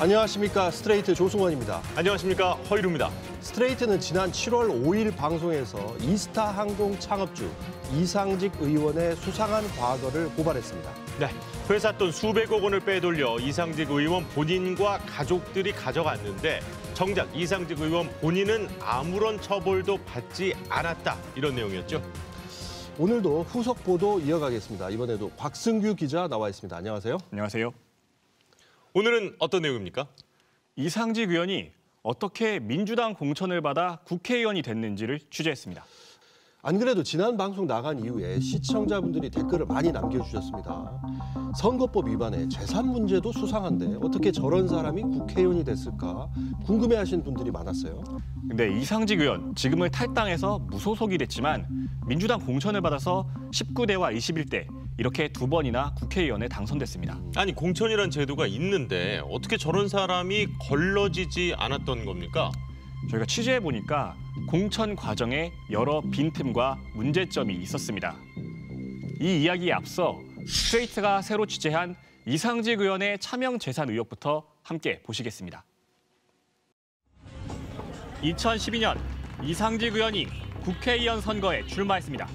안녕하십니까. 스트레이트 조승원입니다. 안녕하십니까. 허이루입니다. 스트레이트는 지난 7월 5일 방송에서 이스타 항공 창업주 이상직 의원의 수상한 과거를 고발했습니다. 네, 회사 돈 수백억 원을 빼돌려 이상직 의원 본인과 가족들이 가져갔는데 정작 이상직 의원 본인은 아무런 처벌도 받지 않았다. 이런 내용이었죠. 오늘도 후속 보도 이어가겠습니다. 이번에도 곽승규 기자 나와 있습니다. 안녕하세요. 안녕하세요. 오늘은 어떤 내용입니까? 이상직 의원이 어떻게 민주당 공천을 받아 국회의원이 됐는지를 취재했습니다. 안 그래도 지난 방송 나간 이후에 시청자분들이 댓글을 많이 남겨주셨습니다. 선거법 위반에 재산 문제도 수상한데 어떻게 저런 사람이 국회의원이 됐을까 궁금해하시는 분들이 많았어요. 근데 이상직 의원 지금은 탈당해서 무소속이 됐지만 민주당 공천을 받아서 19대와 21대 이렇게 두 번이나 국회의원에 당선됐습니다. 아니, 공천이란 제도가 있는데 어떻게 저런 사람이 걸러지지 않았던 겁니까? 저희가 취재해보니까 공천 과정에 여러 빈틈과 문제점이 있었습니다. 이 이야기에 앞서 스트레이트가 새로 취재한 이상직 의원의 차명 재산 의혹부터 함께 보시겠습니다. 2012년 이상직 의원이 국회의원 선거에 출마했습니다.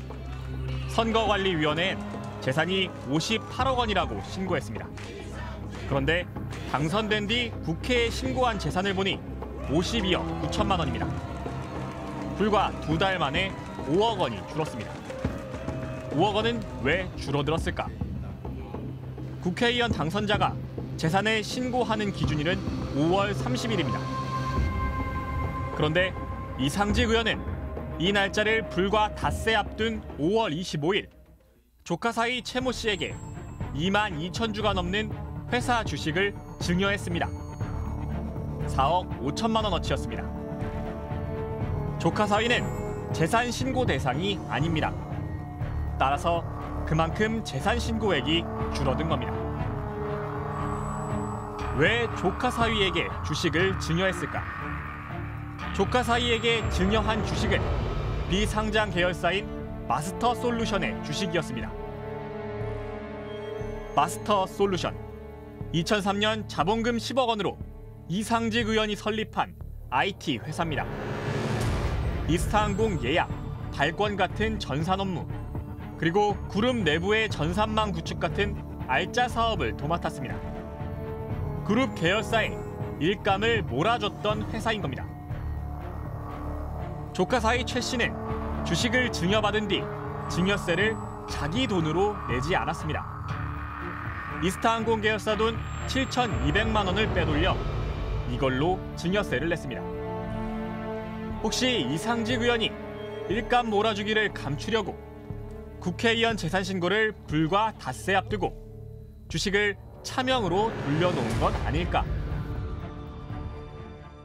선거관리위원회엔 재산이 58억 원이라고 신고했습니다. 그런데 당선된 뒤 국회에 신고한 재산을 보니 52억 9천만 원입니다. 불과 2달 만에 5억 원이 줄었습니다. 5억 원은 왜 줄어들었을까? 국회의원 당선자가 재산을 신고하는 기준일은 5월 30일입니다. 그런데 이상직 의원은 이 날짜를 불과 닷새 앞둔 5월 25일 조카 사이 최모 씨에게 2만 2천 주가 넘는 회사 주식을 증여했습니다. 4억 5천만 원어치였습니다. 조카 사위는 재산 신고 대상이 아닙니다. 따라서 그만큼 재산 신고액이 줄어든 겁니다. 왜 조카 사위에게 주식을 증여했을까? 조카 사위에게 증여한 주식은 비상장 계열사인 마스터 솔루션의 주식이었습니다. 마스터 솔루션, 2003년 자본금 10억 원으로 이상직 의원이 설립한 IT 회사입니다. 이스타항공 예약, 발권 같은 전산 업무, 그리고 그룹 내부의 전산망 구축 같은 알짜 사업을 도맡았습니다. 그룹 계열사에 일감을 몰아줬던 회사인 겁니다. 조카 사이 최 씨는 주식을 증여받은 뒤 증여세를 자기 돈으로 내지 않았습니다. 이스타항공 계열사 돈 7,200만 원을 빼돌려 이걸로 증여세를 냈습니다. 혹시 이상직 의원이 일감 몰아주기를 감추려고 국회의원 재산 신고를 불과 닷새 앞두고 주식을 차명으로 돌려놓은 것 아닐까?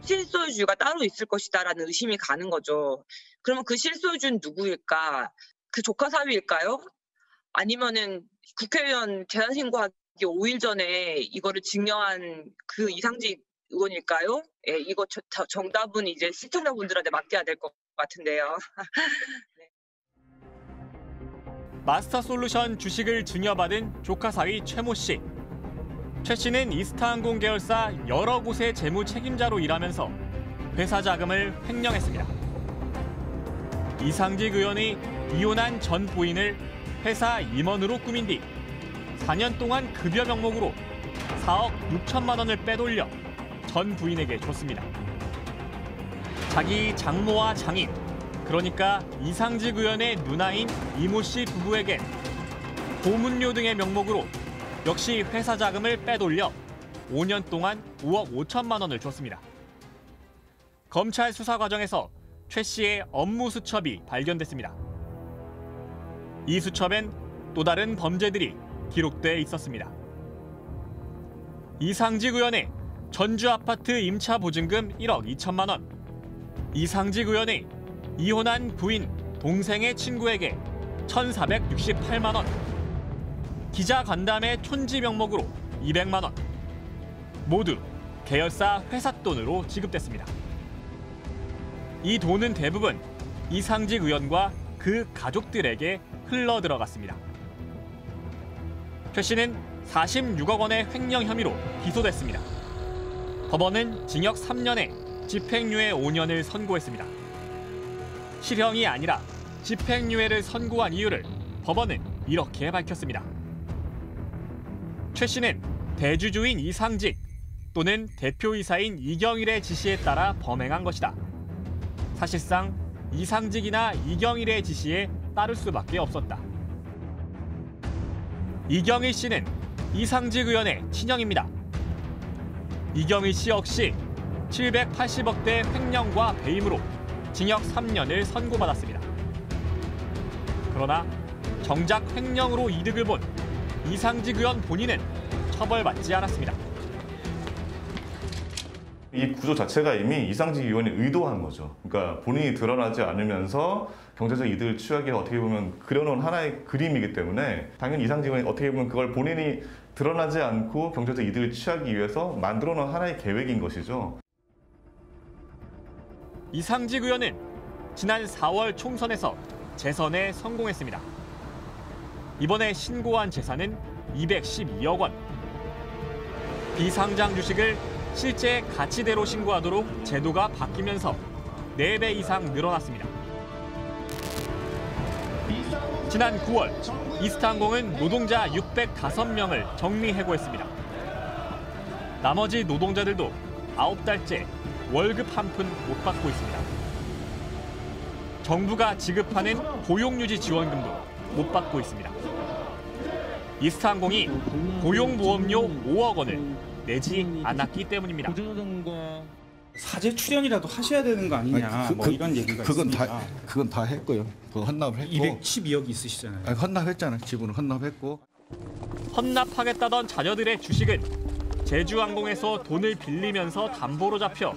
실소유주가 따로 있을 것이다라는 의심이 가는 거죠. 그러면 그 실소유주는 누구일까? 그 조카 사위일까요? 아니면은 국회의원 재산 신고하기 5일 전에 이거를 증여한 그 이상직 의원일까요? 예, 이거 정답은 이제 시청자분들한테 맡겨야 될 것 같은데요. 네. 마스터 솔루션 주식을 증여받은 조카 사위 최모 씨. 최 씨는 이스타항공 계열사 여러 곳의 재무 책임자로 일하면서 회사 자금을 횡령했습니다. 이상직 의원이 이혼한 전 부인을 회사 임원으로 꾸민 뒤 4년 동안 급여 명목으로 4억 6천만 원을 빼돌려 전 부인에게 줬습니다. 자기 장모와 장인, 그러니까 이상직 의원의 누나인 이모 씨 부부에겐 보문료 등의 명목으로 역시 회사 자금을 빼돌려 5년 동안 5억 5천만 원을 줬습니다. 검찰 수사 과정에서 최 씨의 업무 수첩이 발견됐습니다. 이 수첩엔 또 다른 범죄들이 기록돼 있었습니다. 이상직 의원의 전주 아파트 임차 보증금 1억 2천만 원, 이상직 의원의 이혼한 부인, 동생의 친구에게 1,468만 원, 기자 간담회 촌지 명목으로 200만 원, 모두 계열사 회사 돈으로 지급됐습니다. 이 돈은 대부분 이상직 의원과 그 가족들에게 흘러들어갔습니다. 최 씨는 46억 원의 횡령 혐의로 기소됐습니다. 법원은 징역 3년에 집행유예 5년을 선고했습니다. 실형이 아니라 집행유예를 선고한 이유를 법원은 이렇게 밝혔습니다. 최 씨는 대주주인 이상직 또는 대표이사인 이경일의 지시에 따라 범행한 것이다. 사실상 이상직이나 이경일의 지시에 따를 수밖에 없었다. 이경일 씨는 이상직 의원의 친형입니다. 이경일 씨 역시 780억대 횡령과 배임으로 징역 3년을 선고받았습니다. 그러나 정작 횡령으로 이득을 본 이상직 의원 본인은 처벌받지 않았습니다. 이 구조 자체가 이미 이상직 의원이 의도한 거죠. 그러니까 본인이 드러나지 않으면서 경제적 이득을 취하기 어떻게 보면 그려놓은 하나의 그림이기 때문에 당연히 이상직 의원이 어떻게 보면 그걸 본인이 드러나지 않고 경제적 이득을 취하기 위해서 만들어놓은 하나의 계획인 것이죠. 이상직 의원은 지난 4월 총선에서 재선에 성공했습니다. 이번에 신고한 재산은 212억 원. 비상장 주식을 실제 가치대로 신고하도록 제도가 바뀌면서 4배 이상 늘어났습니다. 지난 9월 이스타항공은 노동자 605명을 정리해고했습니다. 나머지 노동자들도 9달째 월급 한 푼 못 받고 있습니다. 정부가 지급하는 고용유지 지원금도 못 받고 있습니다. 이스타항공이 고용보험료 5억 원을 내지 않았기 때문입니다. 사제 출연이라도 하셔야 되는 거 아니냐, 뭐 이런 얘기가 있습니다. 그건 다 했고요. 그 헌납을 했고. 212억이 있으시잖아요. 아니, 헌납했잖아요. 지분은 헌납했고. 헌납하겠다던 자녀들의 주식은 제주항공에서 돈을 빌리면서 담보로 잡혀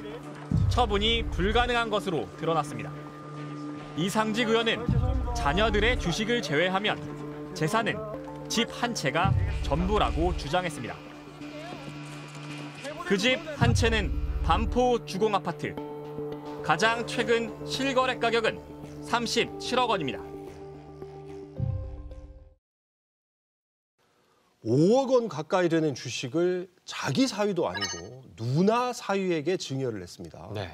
처분이 불가능한 것으로 드러났습니다. 이상직 의원은 자녀들의 주식을 제외하면 재산은 집 한 채가 전부라고 주장했습니다. 그 집 한 채는 반포 주공아파트. 가장 최근 실거래 가격은 37억 원입니다. 5억 원 가까이 되는 주식을 자기 사위도 아니고 누나 사위에게 증여를 했습니다. 네.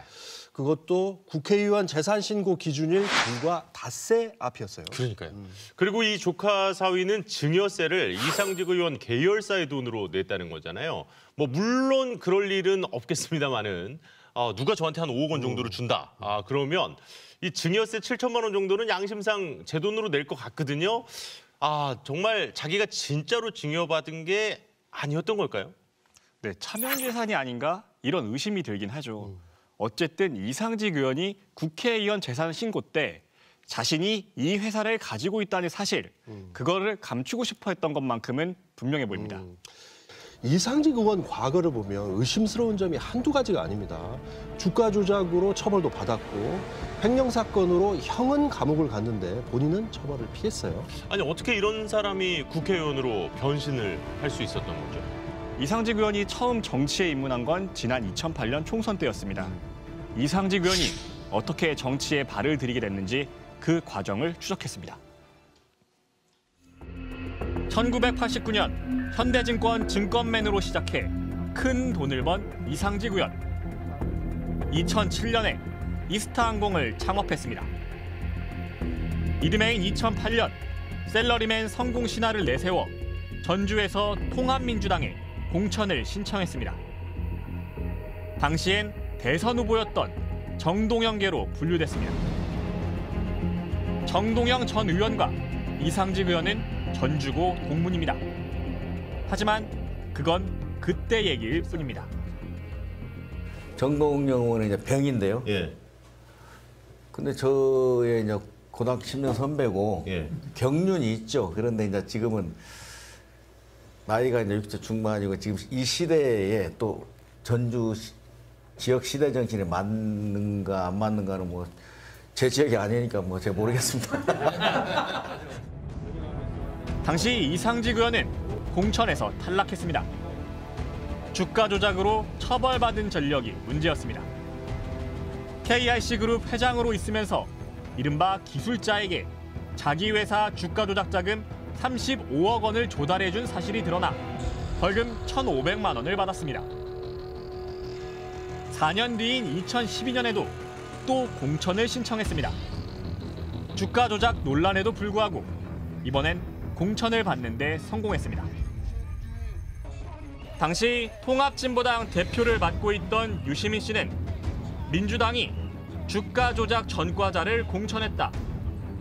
그것도 국회의원 재산 신고 기준일 불과 닷새 앞이었어요. 그러니까요. 그리고 이 조카 사위는 증여세를 이상직 의원 계열사의 돈으로 냈다는 거잖아요. 뭐 물론 그럴 일은 없겠습니다만은 누가 저한테 한 5억 원 정도를 준다. 그러면 이 증여세 7천만 원 정도는 양심상 제 돈으로 낼 것 같거든요. 정말 자기가 진짜로 증여받은 게 아니었던 걸까요? 네, 차명재산이 아닌가 이런 의심이 들긴 하죠. 어쨌든 이상직 의원이 국회의원 재산 신고 때 자신이 이 회사를 가지고 있다는 사실, 그거를 감추고 싶어 했던 것만큼은 분명해 보입니다. 이상직 의원 과거를 보면 의심스러운 점이 한두 가지가 아닙니다. 주가 조작으로 처벌도 받았고 횡령 사건으로 형은 감옥을 갔는데 본인은 처벌을 피했어요. 아니 어떻게 이런 사람이 국회의원으로 변신을 할 수 있었던 거죠? 이상직 의원이 처음 정치에 입문한 건 지난 2008년 총선 때였습니다. 이상직 의원이 어떻게 정치에 발을 들이게 됐는지 그 과정을 추적했습니다. 1989년 현대증권 증권맨으로 시작해 큰 돈을 번 이상직 의원. 2007년에 이스타항공을 창업했습니다. 이듬해인 2008년 셀러리맨 성공 신화를 내세워 전주에서 통합민주당에 공천을 신청했습니다. 당시엔 대선 후보였던 정동영계로 분류됐습니다. 정동영 전 의원과 이상직 의원은 전주고 동문입니다. 하지만 그건 그때 얘기일 뿐입니다. 정동영 의원은 이제 병인데요. 예. 근데 저의 이제 고등학교 10년 선배고 예. 경륜이 있죠. 그런데 이제 지금은 나이가 이제 60대 중반이고 지금 이 시대에 또 전주 지역 시대 정신에 맞는가 안 맞는가는 뭐 제 지역이 아니니까 뭐 제가 모르겠습니다. 당시 이상직 의원은 공천에서 탈락했습니다. 주가 조작으로 처벌받은 전력이 문제였습니다. KIC그룹 회장으로 있으면서 이른바 기술자에게 자기 회사 주가 조작 자금 35억 원을 조달해준 사실이 드러나 벌금 1,500만 원을 받았습니다. 4년 뒤인 2012년에도 또 공천을 신청했습니다. 주가 조작 논란에도 불구하고 이번엔 공천을 받는데 성공했습니다. 당시 통합진보당 대표를 맡고 있던 유시민 씨는 민주당이 주가 조작 전과자를 공천했다,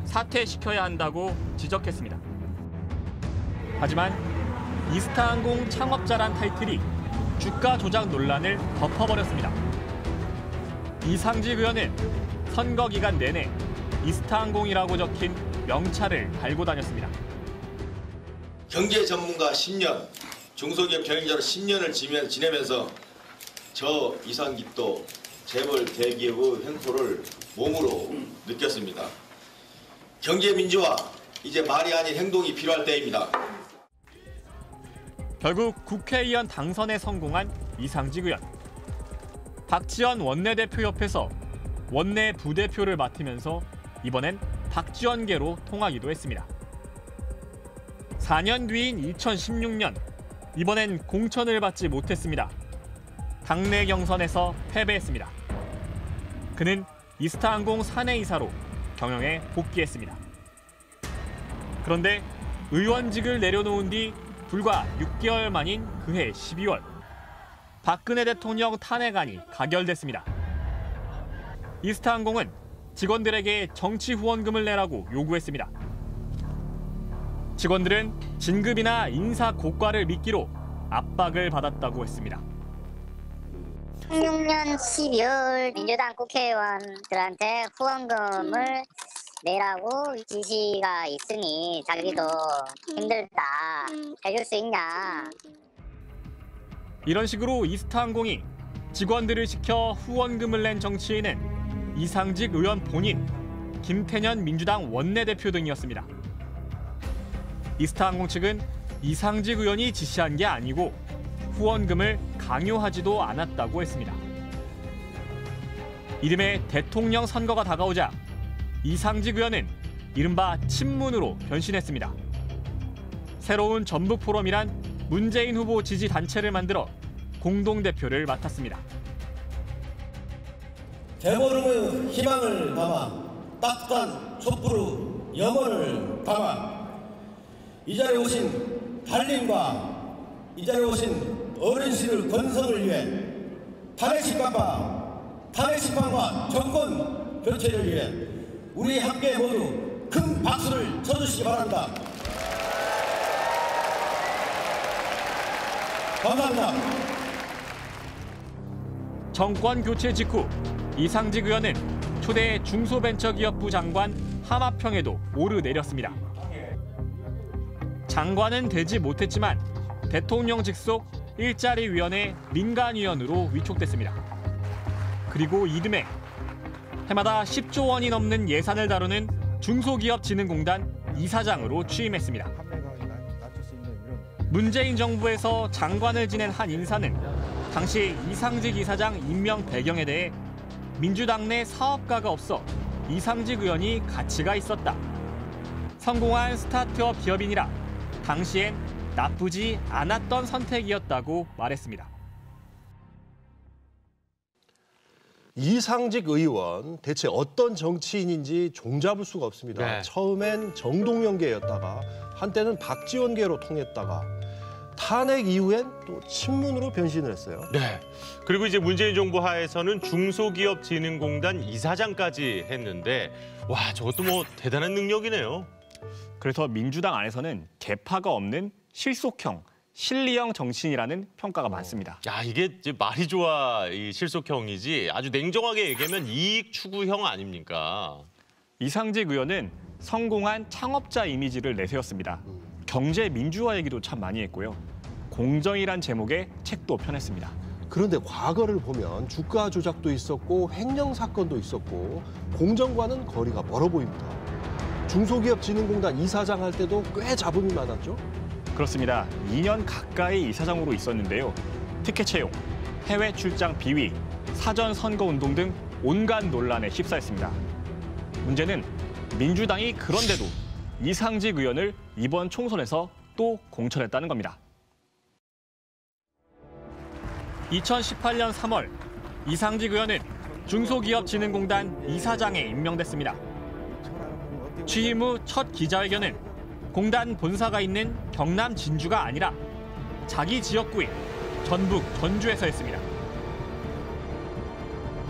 사퇴시켜야 한다고 지적했습니다. 하지만 이스타항공 창업자란 타이틀이 주가 조작 논란을 덮어버렸습니다. 이상직 의원은 선거 기간 내내 이스타항공이라고 적힌 명찰을 달고 다녔습니다. 경제 전문가 10년, 중소기업 경영자로 10년을 지내면서 저 이상직도 재벌 대기업의 횡포를 몸으로 느꼈습니다. 경제 민주화, 이제 말이 아닌 행동이 필요할 때입니다. 결국 국회의원 당선에 성공한 이상직 의원. 박지원 원내대표 옆에서 원내 부대표를 맡으면서 이번엔 박지원계로 통하기도 했습니다. 4년 뒤인 2016년, 이번엔 공천을 받지 못했습니다. 당내 경선에서 패배했습니다. 그는 이스타항공 사내이사로 경영에 복귀했습니다. 그런데 의원직을 내려놓은 뒤 불과 6개월 만인 그해 12월, 박근혜 대통령 탄핵안이 가결됐습니다. 이스타항공은 직원들에게 정치 후원금을 내라고 요구했습니다. 직원들은 진급이나 인사 고과를 미끼로 압박을 받았다고 했습니다. 16년 12월 민주당 국회의원들한테 후원금을 내라고 지시가 있으니 자기도 힘들다, 해줄 수 있냐. 이런 식으로 이스타항공이 직원들을 시켜 후원금을 낸 정치인은 이상직 의원 본인, 김태년 민주당 원내대표 등이었습니다. 이스타항공 측은 이상직 의원이 지시한 게 아니고 후원금을 강요하지도 않았다고 했습니다. 이듬해 대통령 선거가 다가오자 이상직 의원은 이른바 친문으로 변신했습니다. 새로운 전북포럼이란 문재인 후보 지지 단체를 만들어 공동대표를 맡았습니다. 대보름의 희망을 담아 따뜻한 촛불의 염원을 담아 이 자리에 오신 달님과 이 자리에 오신 어르신의 건성을 위해 탄핵심판과 정권 교체를 위해 우리 함께 모두 큰 박수를 쳐주시기 바랍니다. 감사합니다. 정권 교체 직후 이상직 의원은 초대 중소벤처기업부 장관 하마평에도 오르내렸습니다. 장관은 되지 못했지만 대통령 직속 일자리위원회 민간위원으로 위촉됐습니다. 그리고 이듬해 해마다 10조 원이 넘는 예산을 다루는 중소기업진흥공단 이사장으로 취임했습니다. 문재인 정부에서 장관을 지낸 한 인사는 당시 이상직 이사장 임명 배경에 대해 민주당 내 사업가가 없어 이상직 의원이 가치가 있었다. 성공한 스타트업 기업인이라 당시엔 나쁘지 않았던 선택이었다고 말했습니다. 이상직 의원, 대체 어떤 정치인인지 종잡을 수가 없습니다. 네. 처음엔 정동영계였다가 한때는 박지원계로 통했다가 탄핵 이후엔 또 친문으로 변신을 했어요. 네. 그리고 이제 문재인 정부 하에서는 중소기업진흥공단 이사장까지 했는데, 와, 저것도 뭐 대단한 능력이네요. 그래서 민주당 안에서는 계파가 없는 실속형, 실리형 정치인이라는 평가가 많습니다. 야, 이게 이제 말이 좋아 이 실속형이지, 아주 냉정하게 얘기하면 이익 추구형 아닙니까? 이상직 의원은 성공한 창업자 이미지를 내세웠습니다. 경제 민주화 얘기도 참 많이 했고요. 공정이란 제목의 책도 펴냈습니다. 그런데 과거를 보면 주가 조작도 있었고 횡령 사건도 있었고 공정과는 거리가 멀어 보입니다. 중소기업진흥공단 이사장 할 때도 꽤 잡음이 많았죠? 그렇습니다. 2년 가까이 이사장으로 있었는데요. 티켓 채용, 해외 출장 비위, 사전 선거 운동 등 온갖 논란에 휩싸였습니다. 문제는 민주당이 그런데도 이상직 의원을 이번 총선에서 또 공천했다는 겁니다. 2018년 3월 이상직 의원은 중소기업진흥공단 이사장에 임명됐습니다. 취임 후 첫 기자회견은 공단 본사가 있는 경남 진주가 아니라 자기 지역구인 전북 전주에서 했습니다.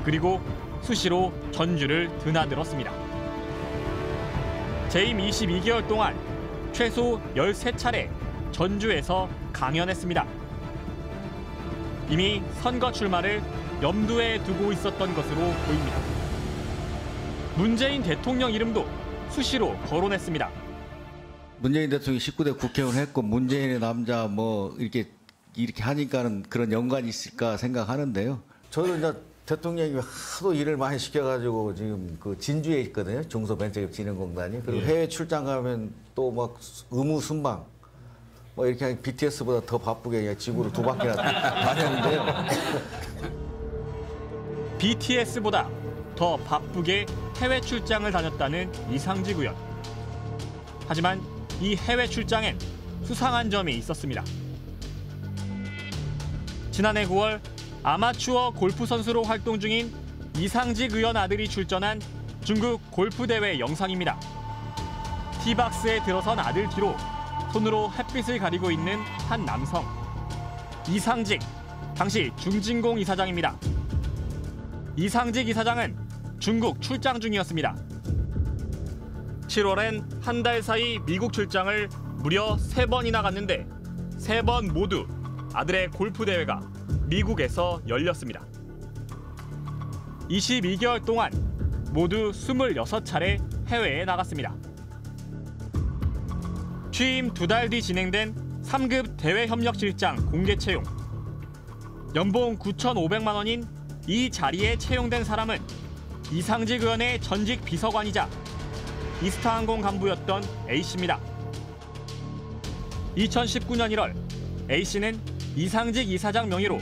그리고 수시로 전주를 드나들었습니다. 재임 22개월 동안 최소 13차례 전주에서 강연했습니다. 이미 선거 출마를 염두에 두고 있었던 것으로 보입니다. 문재인 대통령 이름도 수시로 거론했습니다. 문재인 대통령이 19대 국회의원 했고 문재인의 남자 뭐 이렇게 하니까는 그런 연관이 있을까 생각하는데요. 저는 이제 대통령이 하도 일을 많이 시켜가지고 지금 그 진주에 있거든요. 중소벤처기업진흥공단이. 그리고 해외 출장 가면 또 막 의무 순방 뭐 이렇게 BTS보다 더 바쁘게 그냥 지구를 2바퀴나 다녔는데요. BTS보다 더 바쁘게 해외 출장을 다녔다는 이상직 의원. 하지만 이 해외 출장엔 수상한 점이 있었습니다. 지난해 9월 아마추어 골프 선수로 활동 중인 이상직 의원 아들이 출전한 중국 골프 대회 영상입니다. 티박스에 들어선 아들 뒤로 손으로 햇빛을 가리고 있는 한 남성. 이상직, 당시 중진공 이사장입니다. 이상직 이사장은 중국 출장 중이었습니다. 7월엔 한 달 사이 미국 출장을 무려 3번이나 갔는데 3번 모두 아들의 골프 대회가 미국에서 열렸습니다. 22개월 동안 모두 26차례 해외에 나갔습니다. 취임 2달 뒤 진행된 3급 대외협력실장 공개 채용. 연봉 9,500만 원인 이 자리에 채용된 사람은 이상직 의원의 전직 비서관이자 이스타항공 간부였던 A씨입니다. 2019년 1월 A씨는 이상직 이사장 명의로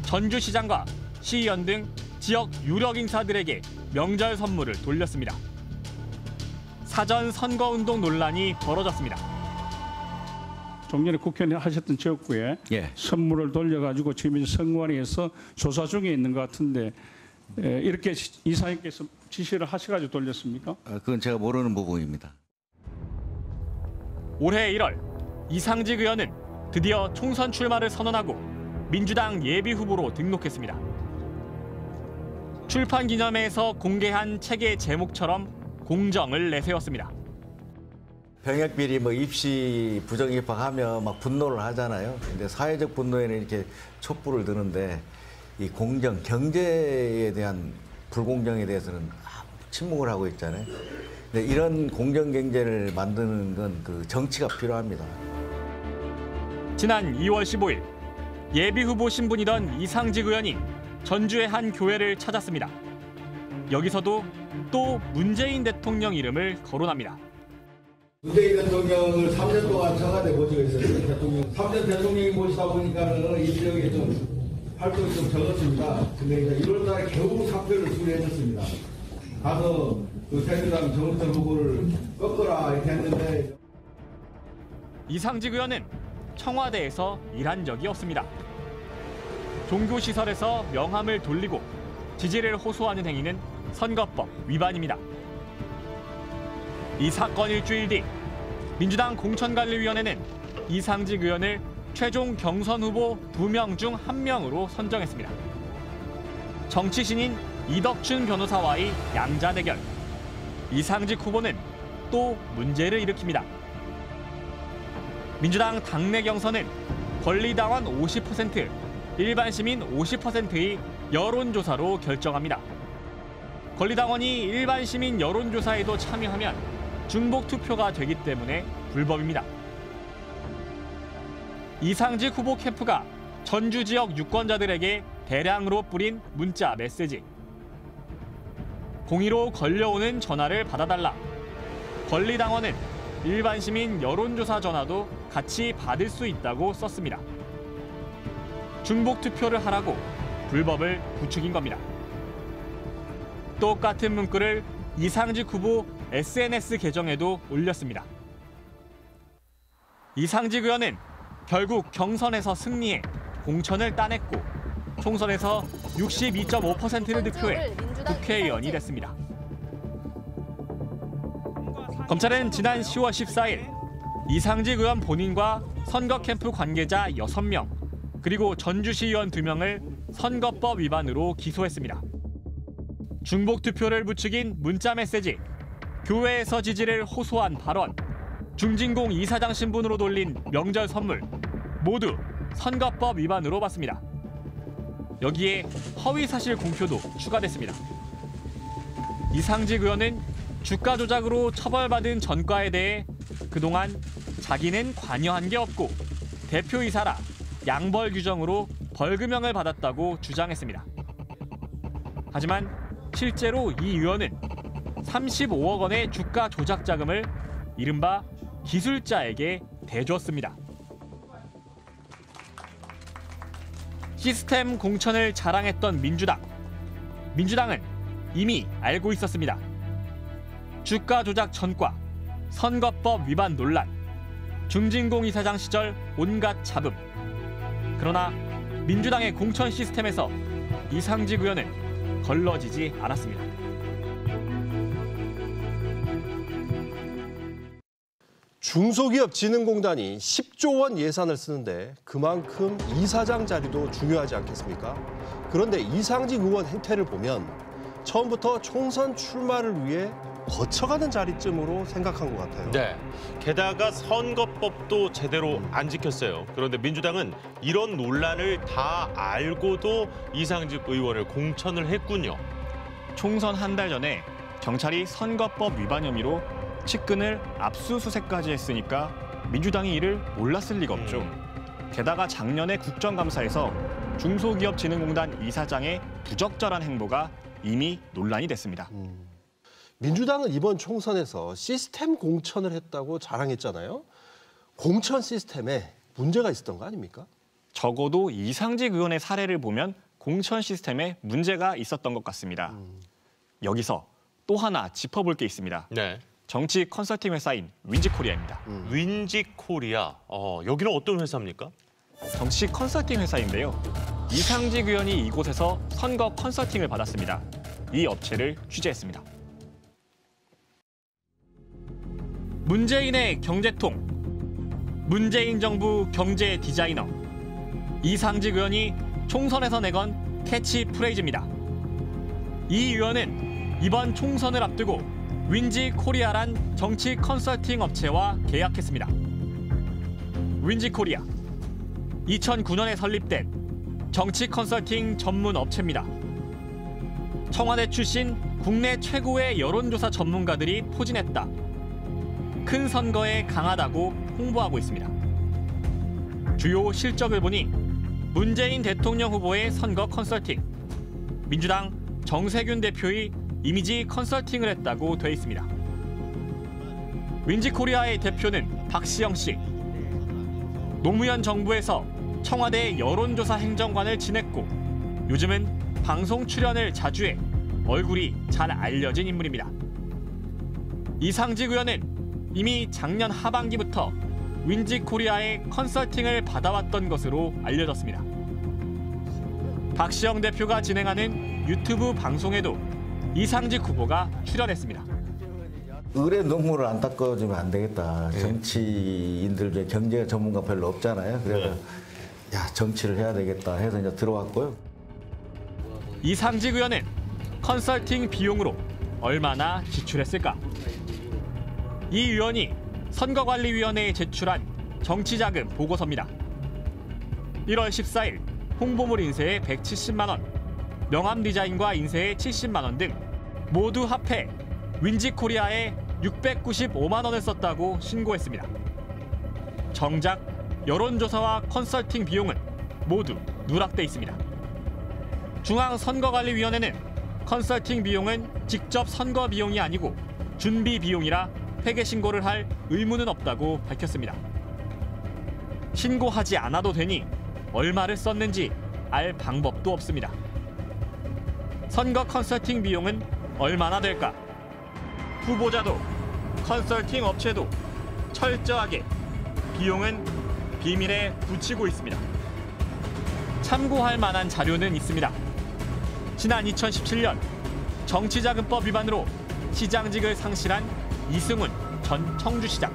전주시장과 시의원 등 지역 유력 인사들에게 명절 선물을 돌렸습니다. 사전 선거운동 논란이 벌어졌습니다. 좀 전에 국회의원 하셨던 지역구에 선물을 돌려가지고 지금 선관위에서 조사 중에 있는 것 같은데 이렇게 이사님께서 지시를 하셔가지고 돌렸습니까? 그건 제가 모르는 부분입니다. 올해 1월 이상직 의원은 드디어 총선 출마를 선언하고 민주당 예비후보로 등록했습니다. 출판 기념회에서 공개한 책의 제목처럼 공정을 내세웠습니다. 병역비리 뭐 입시 부정 입학하면 막 분노를 하잖아요. 근데 사회적 분노에는 이렇게 촛불을 드는데 이 공정, 경제에 대한 불공정에 대해서는 침묵을 하고 있잖아요. 근데 이런 공정 경제를 만드는 건 그 정치가 필요합니다. 지난 2월 15일 예비후보 신분이던 이상직 의원이 전주의 한 교회를 찾았습니다. 여기서도 또 문재인 대통령 이름을 거론합니다. 문재인 대통령을 3년 동안 청와대 모시고 있었어요. 대통령 3년 대통령이 모시다 보니까는 이 지역에 좀 활동이 좀 적었습니다. 근데 이제 1월달에 겨우 사표를 수리해줬습니다. 가서 그 새누리당 정우택 후보를 꺾어라 이렇게 했는데 이상직 의원은 청와대에서 일한 적이 없습니다. 종교시설에서 명함을 돌리고 지지를 호소하는 행위는 선거법 위반입니다. 이 사건 일주일 뒤 민주당 공천관리위원회는 이상직 의원을 최종 경선 후보 2명 중 1명으로 선정했습니다. 정치신인 이덕춘 변호사와의 양자 대결. 이상직 후보는 또 문제를 일으킵니다. 민주당 당내 경선은 권리당원 50%, 일반 시민 50%의 여론조사로 결정합니다. 권리당원이 일반 시민 여론조사에도 참여하면 중복 투표가 되기 때문에 불법입니다. 이상직 후보 캠프가 전주 지역 유권자들에게 대량으로 뿌린 문자 메시지. 02로 걸려오는 전화를 받아달라. 권리당원은 일반 시민 여론조사 전화도 같이 받을 수 있다고 썼습니다. 중복 투표를 하라고 불법을 부추긴 겁니다. 똑같은 문구를 이상직 후보 SNS 계정에도 올렸습니다. 이상직 의원은 결국 경선에서 승리해 공천을 따냈고 총선에서 62.5%를 득표해 국회의원이 됐습니다. 검찰은 지난 10월 14일 이상직 의원 본인과 선거 캠프 관계자 6명 그리고 전주시의원 2명을 선거법 위반으로 기소했습니다. 중복 투표를 부추긴 문자메시지, 교회에서 지지를 호소한 발언, 중진공 이사장 신분으로 돌린 명절 선물 모두 선거법 위반으로 봤습니다. 여기에 허위사실 공표도 추가됐습니다. 이상직 의원은 주가 조작으로 처벌받은 전과에 대해 그동안 자기는 관여한 게 없고 대표이사라 양벌 규정으로 벌금형을 받았다고 주장했습니다. 하지만 실제로 이 의원은 35억 원의 주가 조작 자금을 이른바 기술자에게 대줬습니다. 시스템 공천을 자랑했던 민주당은 이미 알고 있었습니다. 주가 조작 전과, 선거법 위반 논란, 중진공 이사장 시절 온갖 잡음. 그러나 민주당의 공천 시스템에서 이상직 의원은 걸러지지 않았습니다. 중소기업진흥공단이 10조 원 예산을 쓰는데 그만큼 이사장 자리도 중요하지 않겠습니까? 그런데 이상직 의원 행태를 보면 처음부터 총선 출마를 위해 거쳐가는 자리쯤으로 생각한 것 같아요. 네. 게다가 선거법도 제대로 안 지켰어요. 그런데 민주당은 이런 논란을 다 알고도 이상직 의원을 공천을 했군요. 총선 한 달 전에 경찰이 선거법 위반 혐의로 측근을 압수수색까지 했으니까 민주당이 이를 몰랐을 리가 없죠. 게다가 작년에 국정감사에서 중소기업진흥공단 이사장의 부적절한 행보가 이미 논란이 됐습니다. 민주당은 이번 총선에서 시스템 공천을 했다고 자랑했잖아요. 공천 시스템에 문제가 있었던 거 아닙니까? 적어도 이상직 의원의 사례를 보면 공천 시스템에 문제가 있었던 것 같습니다. 여기서 또 하나 짚어볼 게 있습니다. 네. 정치 컨설팅 회사인 윈지코리아입니다. 윈지코리아, 여기는 어떤 회사입니까? 정치 컨설팅 회사인데요. 이상직 의원이 이곳에서 선거 컨설팅을 받았습니다. 이 업체를 취재했습니다. 문재인의 경제통, 문재인 정부 경제 디자이너, 이상직 의원이 총선에서 내건 캐치프레이즈입니다. 이 의원은 이번 총선을 앞두고 윈지코리아란 정치 컨설팅 업체와 계약했습니다. 윈지코리아, 2009년에 설립된 정치 컨설팅 전문 업체입니다. 청와대 출신 국내 최고의 여론조사 전문가들이 포진했다. 큰 선거에 강하다고 홍보하고 있습니다. 주요 실적을 보니 문재인 대통령 후보의 선거 컨설팅, 민주당 정세균 대표의 이미지 컨설팅을 했다고 돼 있습니다. 윈지코리아의 대표는 박시영 씨. 노무현 정부에서 청와대 여론조사 행정관을 지냈고 요즘은 방송 출연을 자주 해 얼굴이 잘 알려진 인물입니다. 이상직 의원은 이미 작년 하반기부터 윈지코리아의 컨설팅을 받아왔던 것으로 알려졌습니다. 박시영 대표가 진행하는 유튜브 방송에도 이상직 후보가 출연했습니다. 을의 눈물을 안 닦아주면 안 되겠다. 정치인들 중에 경제 전문가 별로 없잖아요. 그래서 야, 정치를 해야 되겠다 해서 이제 들어왔고요. 이상직 의원은 컨설팅 비용으로 얼마나 지출했을까? 이 의원이 선거관리위원회에 제출한 정치자금 보고서입니다. 1월 14일 홍보물 인쇄에 170만 원, 명함 디자인과 인쇄에 70만 원 등 모두 합해 윈지코리아에 695만 원을 썼다고 신고했습니다. 정작 여론조사와 컨설팅 비용은 모두 누락돼 있습니다. 중앙선거관리위원회는 컨설팅 비용은 직접 선거 비용이 아니고 준비 비용이라 회계 신고를 할 의무는 없다고 밝혔습니다. 신고하지 않아도 되니 얼마를 썼는지 알 방법도 없습니다. 선거 컨설팅 비용은 얼마나 될까? 후보자도 컨설팅 업체도 철저하게 비용은 비밀에 붙이고 있습니다. 참고할 만한 자료는 있습니다. 지난 2017년 정치자금법 위반으로 시장직을 상실한 이승훈 전 청주시장.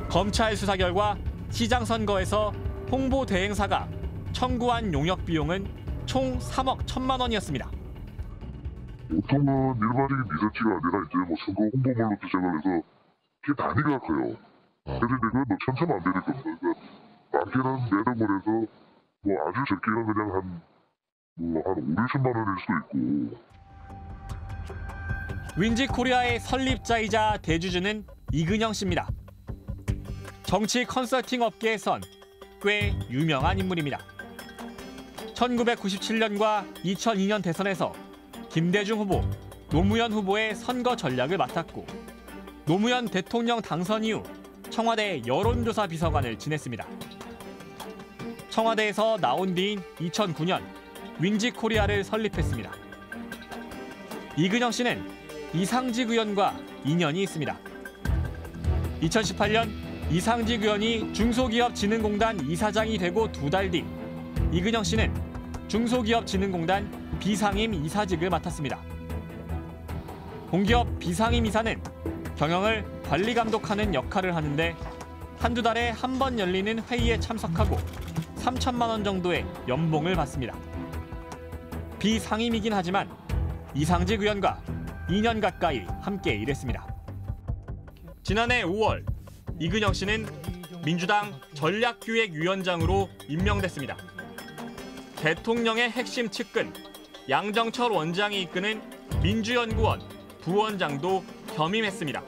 검찰 수사 결과 시장 선거에서 홍보 대행사가 청구한 용역 비용은 총 3억 1천만 원이었습니다. 보통은 일반적인 리서치가 아니라 이제 뭐 선거 홍보물로부터 시작을 해서 그게 단위가 커요. 그래서 이제 그건 뭐 천차만 안 되는 겁니다. 그러니까 많게는 매덕을 해서 뭐 아주 적게는 그냥 한 5, 6천만 원일 수도 있고. 윈지코리아의 설립자이자 대주주는 이근영 씨입니다. 정치 컨설팅 업계에선 꽤 유명한 인물입니다. 1997년과 2002년 대선에서 김대중 후보, 노무현 후보의 선거 전략을 맡았고 노무현 대통령 당선 이후 청와대 여론조사 비서관을 지냈습니다. 청와대에서 나온 뒤인 2009년 윈지코리아를 설립했습니다. 이근영 씨는 이상직 의원과 인연이 있습니다. 2018년 이상직 의원이 중소기업진흥공단 이사장이 되고 2달 뒤 이근영 씨는 중소기업진흥공단 비상임 이사직을 맡았습니다. 공기업 비상임 이사는 경영을 관리 감독하는 역할을 하는데 한두 달에 한 번 열리는 회의에 참석하고 3천만 원 정도의 연봉을 받습니다. 비상임이긴 하지만 이상직 의원과 2년 가까이 함께 일했습니다. 지난해 5월 이근영 씨는 민주당 전략기획위원장으로 임명됐습니다. 대통령의 핵심 측근 양정철 원장이 이끄는 민주연구원 부원장도 겸임했습니다.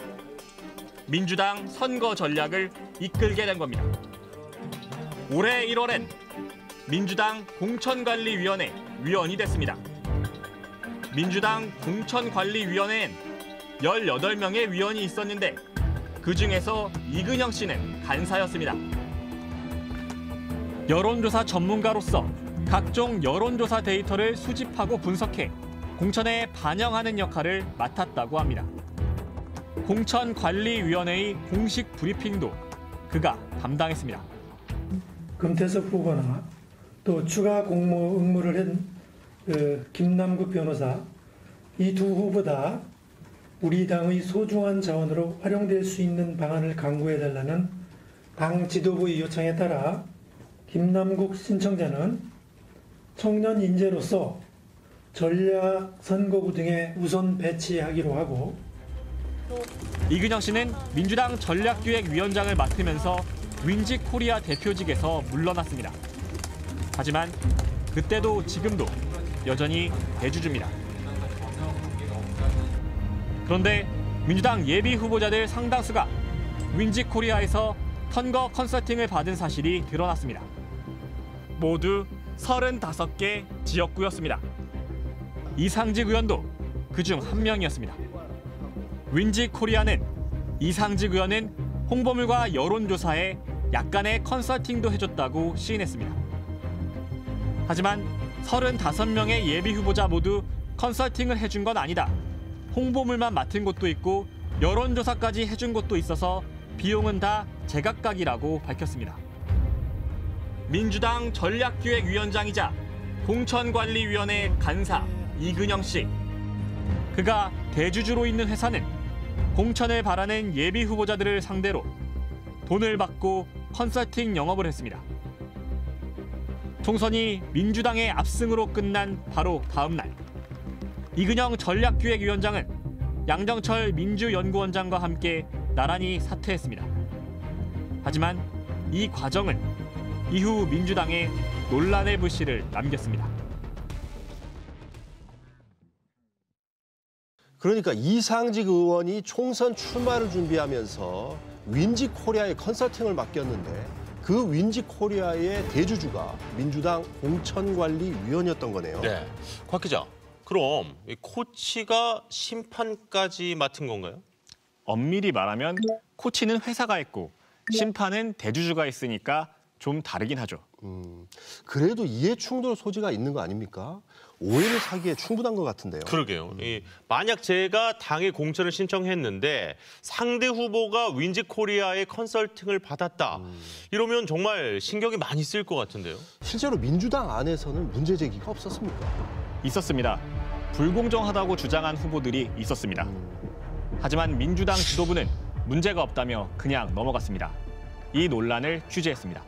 민주당 선거 전략을 이끌게 된 겁니다. 올해 1월엔 민주당 공천관리위원회 위원이 됐습니다. 민주당 공천관리위원회엔 18명의 위원이 있었는데 그중에서 이근영 씨는 간사였습니다. 여론조사 전문가로서 각종 여론조사 데이터를 수집하고 분석해 공천에 반영하는 역할을 맡았다고 합니다. 공천관리위원회의 공식 브리핑도 그가 담당했습니다. 금태섭 후보나 또 추가 공모 응모를 한 김남국 변호사, 이 두 후보 다 우리 당의 소중한 자원으로 활용될 수 있는 방안을 강구해달라는 당 지도부의 요청에 따라 김남국 신청자는 청년 인재로서 전략 선거구 등에 우선 배치하기로 하고 이근영 씨는 민주당 전략기획위원장을 맡으면서 윈지코리아 대표직에서 물러났습니다. 하지만 그때도 지금도 여전히 대주주입니다. 그런데 민주당 예비 후보자들 상당수가 윈지코리아에서 선거 컨설팅을 받은 사실이 드러났습니다. 모두 35개 지역구였습니다. 이상직 의원도 그중 한 명이었습니다. 윈지코리아는 이상직 의원은 홍보물과 여론조사에 약간의 컨설팅도 해줬다고 시인했습니다. 하지만 35명의 예비 후보자 모두 컨설팅을 해준 건 아니다. 홍보물만 맡은 곳도 있고 여론조사까지 해준 곳도 있어서 비용은 다 제각각이라고 밝혔습니다. 민주당 전략기획위원장이자 공천관리위원회 간사 이근영 씨. 그가 대주주로 있는 회사는 공천을 바라는 예비 후보자들을 상대로 돈을 받고 컨설팅 영업을 했습니다. 총선이 민주당의 압승으로 끝난 바로 다음 날 이근영 전략기획위원장은 양정철 민주연구원장과 함께 나란히 사퇴했습니다. 하지만 이 과정은 이후 민주당에 논란의 불씨를 남겼습니다. 그러니까 이상직 의원이 총선 출마를 준비하면서 윈지코리아의 컨설팅을 맡겼는데 그 윈지코리아의 대주주가 민주당 공천관리위원이었던 거네요. 네, 곽 기자. 그럼 이 코치가 심판까지 맡은 건가요? 엄밀히 말하면 코치는 회사가 있고 심판은 대주주가 있으니까 좀 다르긴 하죠. 그래도 이해 충돌 소지가 있는 거 아닙니까? 오해를 사기에 충분한 것 같은데요. 그러게요. 만약 제가 당에 공천을 신청했는데 상대 후보가 윈지코리아의 컨설팅을 받았다. 이러면 정말 신경이 많이 쓰일 것 같은데요. 실제로 민주당 안에서는 문제 제기가 없었습니까? 있었습니다. 불공정하다고 주장한 후보들이 있었습니다. 하지만 민주당 지도부는 문제가 없다며 그냥 넘어갔습니다. 이 논란을 취재했습니다.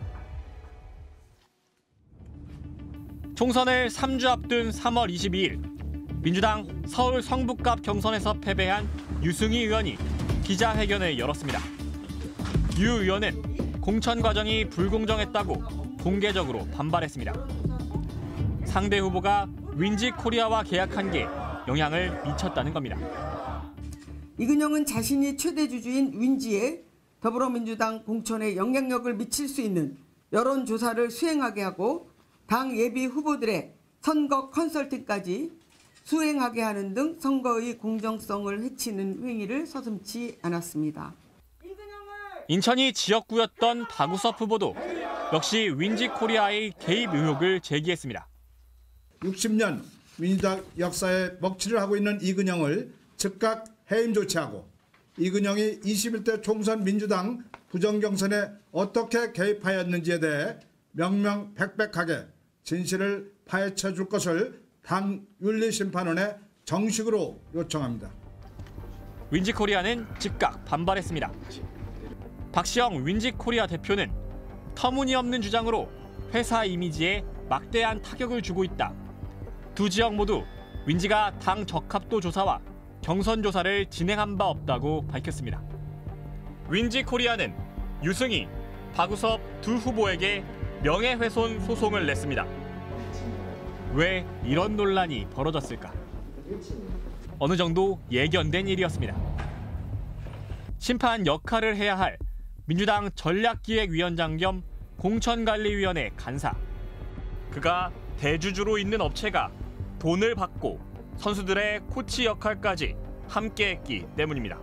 총선을 3주 앞둔 3월 22일 민주당 서울 성북갑 경선에서 패배한 유승희 의원이 기자회견을 열었습니다. 유 의원은 공천 과정이 불공정했다고 공개적으로 반발했습니다. 상대 후보가 윈지코리아와 계약한 게 영향을 미쳤다는 겁니다. 이근영은 자신이 최대 주주인 윈지에 더불어민주당 공천에 영향력을 미칠 수 있는 여론조사를 수행하게 하고 당 예비 후보들의 선거 컨설팅까지 수행하게 하는 등 선거의 공정성을 해치는 행위를 서슴지 않았습니다. 인천이 지역구였던 박우섭 후보도 역시 윈지코리아의 개입 의혹을 제기했습니다. 60년 민주당 역사에 먹칠을 하고 있는 이근영을 즉각 해임 조치하고 이근영이 21대 총선 민주당 부정경선에 어떻게 개입하였는지에 대해 명명백백하게 진실을 파헤쳐 줄 것을 당 윤리심판원에 정식으로 요청합니다. 윈지코리아는 즉각 반발했습니다. 박시영 윈지코리아 대표는 터무니없는 주장으로 회사 이미지에 막대한 타격을 주고 있다. 두 지역 모두 윈지가 당 적합도 조사와 경선 조사를 진행한 바 없다고 밝혔습니다. 윈지코리아는 유승희, 박우섭 두 후보에게 명예훼손 소송을 냈습니다. 왜 이런 논란이 벌어졌을까? 어느 정도 예견된 일이었습니다. 심판 역할을 해야 할 민주당 전략기획위원장 겸 공천관리위원회 간사. 그가 대주주로 있는 업체가 돈을 받고 선수들의 코치 역할까지 함께했기 때문입니다.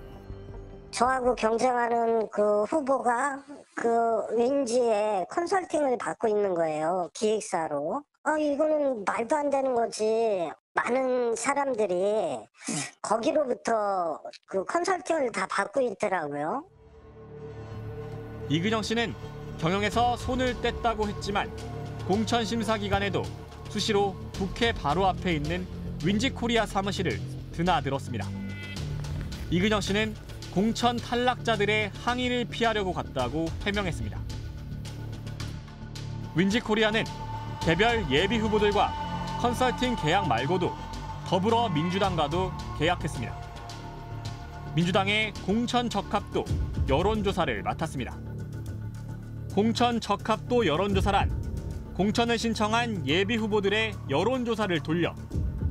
저하고 경쟁하는 그 후보가 그 윈지에 컨설팅을 받고 있는 거예요. 기획사로. 이거는 말도 안 되는 거지. 많은 사람들이 거기로부터 그 컨설팅을 다 받고 있더라고요. 이근영 씨는 경영에서 손을 뗐다고 했지만 공천 심사 기간에도 수시로 국회 바로 앞에 있는 윈지코리아 사무실을 드나들었습니다. 이근영 씨는 공천 탈락자들의 항의를 피하려고 갔다고 해명했습니다. 윈지코리아는 개별 예비 후보들과 컨설팅 계약 말고도 더불어민주당과도 계약했습니다. 민주당의 공천 적합도 여론조사를 맡았습니다. 공천 적합도 여론조사란 공천을 신청한 예비 후보들의 여론조사를 돌려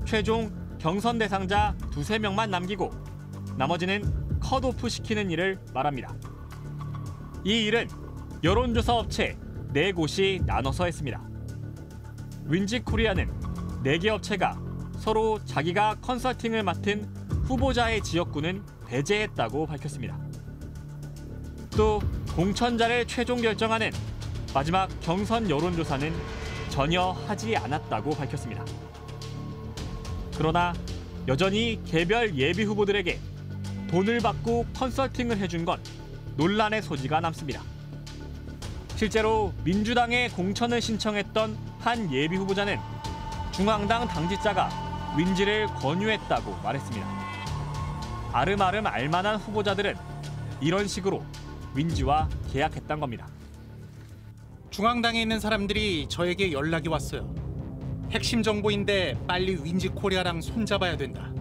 최종 경선 대상자 2~3명만 남기고 나머지는 컷오프 시키는 일을 말합니다. 이 일은 여론조사 업체 4곳이 나눠서 했습니다. 윈지코리아는 4개 업체가 서로 자기가 컨설팅을 맡은 후보자의 지역구는 배제했다고 밝혔습니다. 또 공천자를 최종 결정하는 마지막 경선 여론조사는 전혀 하지 않았다고 밝혔습니다. 그러나 여전히 개별 예비 후보들에게 돈을 받고 컨설팅을 해준 건 논란의 소지가 남습니다. 실제로 민주당에 공천을 신청했던 한 예비 후보자는 중앙당 당직자가 윈지를 권유했다고 말했습니다. 아름아름 알만한 후보자들은 이런 식으로 윈지와 계약했던 겁니다. 중앙당에 있는 사람들이 저에게 연락이 왔어요. 핵심 정보인데 빨리 윈지코리아랑 손잡아야 된다.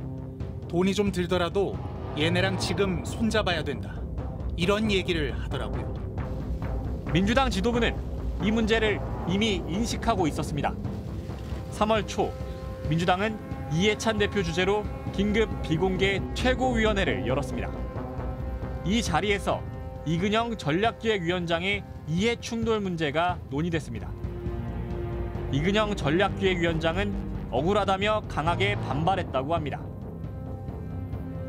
돈이 좀 들더라도 얘네랑 지금 손잡아야 된다. 이런 얘기를 하더라고요. 민주당 지도부는 이 문제를 이미 인식하고 있었습니다. 3월 초 민주당은 이해찬 대표 주재로 긴급 비공개 최고위원회를 열었습니다. 이 자리에서 이근영 전략기획위원장의 이해 충돌 문제가 논의됐습니다. 이근영 전략기획위원장은 억울하다며 강하게 반발했다고 합니다.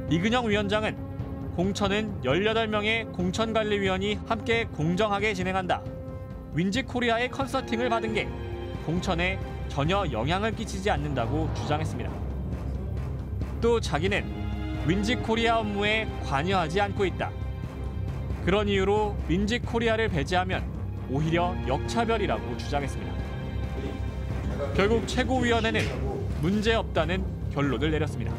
이근영 위원장은 공천은 18명의 공천관리위원이 함께 공정하게 진행한다. 윈지코리아의 컨설팅을 받은 게 공천에 전혀 영향을 끼치지 않는다고 주장했습니다. 또 자기는 윈지코리아 업무에 관여하지 않고 있다. 그런 이유로 윈지코리아를 배제하면 오히려 역차별이라고 주장했습니다. 결국 최고위원회는 문제 없다는 결론을 내렸습니다.